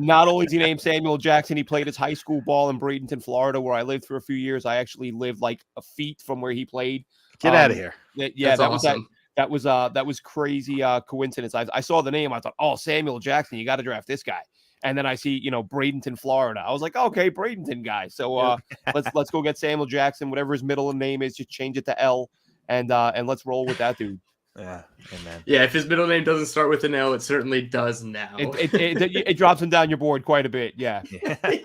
Not only is he named Samuel Jackson, he played his high school ball in Bradenton, Florida, where I lived for a few years. I actually lived like a feet from where he played. Get out of here. Yeah, that awesome. That was crazy coincidence. I saw the name. I thought, oh, Samuel Jackson, you got to draft this guy. And then I see, Bradenton, Florida. I was like, okay, Bradenton guy. So let's go get Samuel Jackson, whatever his middle name is, just change it to L, and let's roll with that dude. Yeah, amen. Yeah, if his middle name doesn't start with an L, it certainly does now. It drops him down your board quite a bit. Yeah.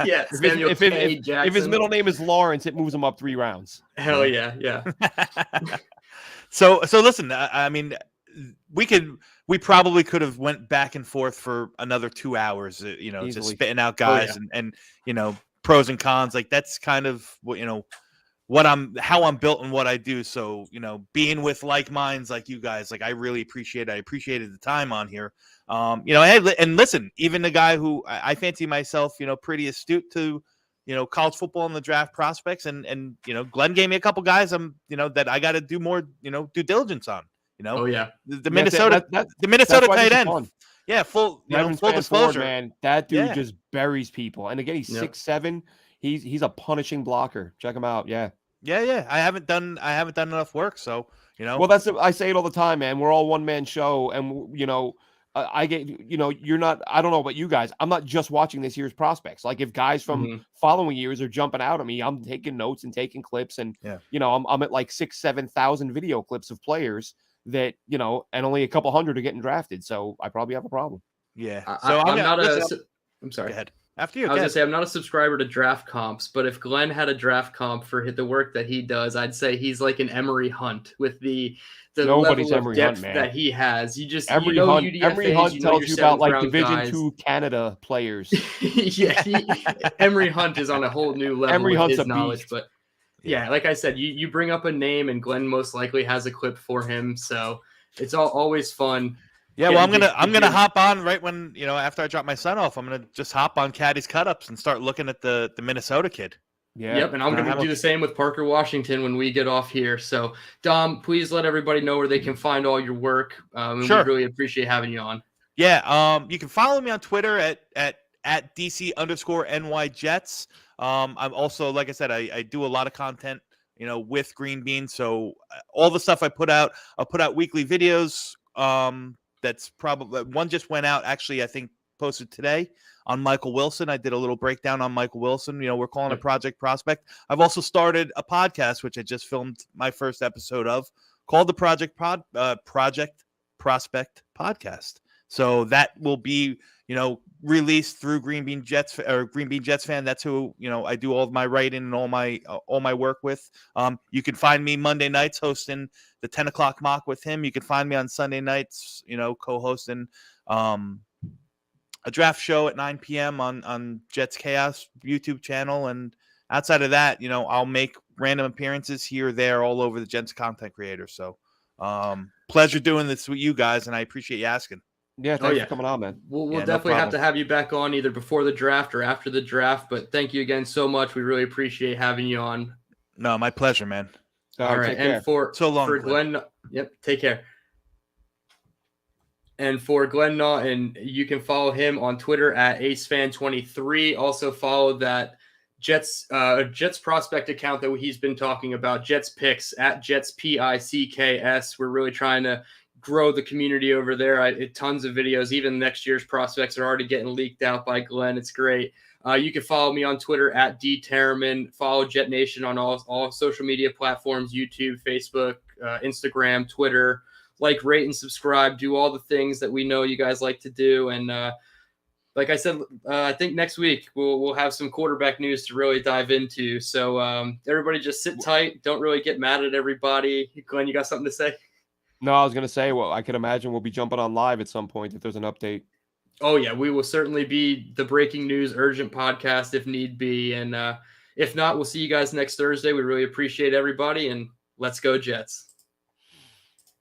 Yeah. If his middle name is Lawrence, it moves him up 3 rounds. Hell yeah, yeah. So listen, I mean, we probably could have went back and forth for another 2 hours, Easily. just spitting out guys and pros and cons. Like that's kind of what, how I'm built and what I do. So, being with like minds like you guys, like I really appreciate it. I appreciated the time on here. And listen, even the guy who I fancy myself, pretty astute to, college football and the draft prospects. And Glenn gave me a couple guys that I got to do more, due diligence on, Oh yeah. The Minnesota tight end. Fun. Yeah. Full disclosure, forward, man. That dude just buries people. And again, he's 6'7". He's a punishing blocker. Check him out. Yeah. Yeah. I haven't done enough work. So, Well, I say it all the time, man. We're all one-man show. And, I get, you're not, I don't know about you guys. I'm not just watching this year's prospects. Like if guys from following years are jumping out at me, I'm taking notes and taking clips. And, I'm at like 7,000 video clips of players that, and only a couple hundred are getting drafted. So I probably have a problem. Yeah. So I'm sorry. Go ahead. After you. I was going to say, I'm not a subscriber to draft comps, but if Glenn had a draft comp for the work that he does, I'd say he's like an Emery Hunt with the Nobody's level of depth Hunt, that he has. You just, Emery Hunt tells you about like Division II Canada players. Yeah. Emery Hunt is on a whole new level Emery with Hunt's his a knowledge, beast. but yeah, like I said, you bring up a name and Glenn most likely has a clip for him. So it's always fun. Yeah, well, I'm gonna hop on right when after I drop my son off. I'm gonna just hop on Caddy's cut ups and start looking at the Minnesota kid. Yeah. Yep, and I'm gonna do the same with Parker Washington when we get off here. So, Dom, please let everybody know where they can find all your work. Sure. We really appreciate having you on. Yeah, you can follow me on Twitter at DC_NY Jets. I'm also, like I said, I do a lot of content, with Green Bean. So all the stuff I put out, I'll put out weekly videos. That's probably one just went out. Actually, I think posted today on Michael Wilson. I did a little breakdown on Michael Wilson. We're calling it Project Prospect. I've also started a podcast, which I just filmed my first episode of, called the Project Prospect Podcast. So that will be, released through Green Bean Jets fan. That's who, I do all of my writing and all my work with. You can find me Monday nights hosting the 10 o'clock mock with him. You can find me on Sunday nights, co-hosting, a draft show at 9 p.m. on Jets Chaos YouTube channel. And outside of that, I'll make random appearances here or there all over the Jets content creator. So pleasure doing this with you guys. And I appreciate you asking. Yeah, thanks for coming on, man. We'll definitely have to have you back on either before the draft or after the draft. But thank you again so much. We really appreciate having you on. No, my pleasure, man. All right. And for Glenn, yep, take care. And for Glenn Naughton, you can follow him on Twitter at AceFan23. Also follow that Jets prospect account that he's been talking about, Jets Picks at Jets PICKS. We're really trying to grow the community over there. Tons of videos. Even next year's prospects are already getting leaked out by Glenn. It's great. You can follow me on Twitter at DTereman. Follow Jet Nation on all social media platforms, YouTube, Facebook, Instagram, Twitter. Like, rate, and subscribe. Do all the things that we know you guys like to do. And like I said, I think next week we'll have some quarterback news to really dive into. So everybody just sit tight. Don't really get mad at everybody. Glenn, you got something to say? No, I was going to say, well, I could imagine we'll be jumping on live at some point if there's an update. Oh, yeah. We will certainly be the breaking news urgent podcast if need be. And if not, we'll see you guys next Thursday. We really appreciate everybody. And let's go Jets.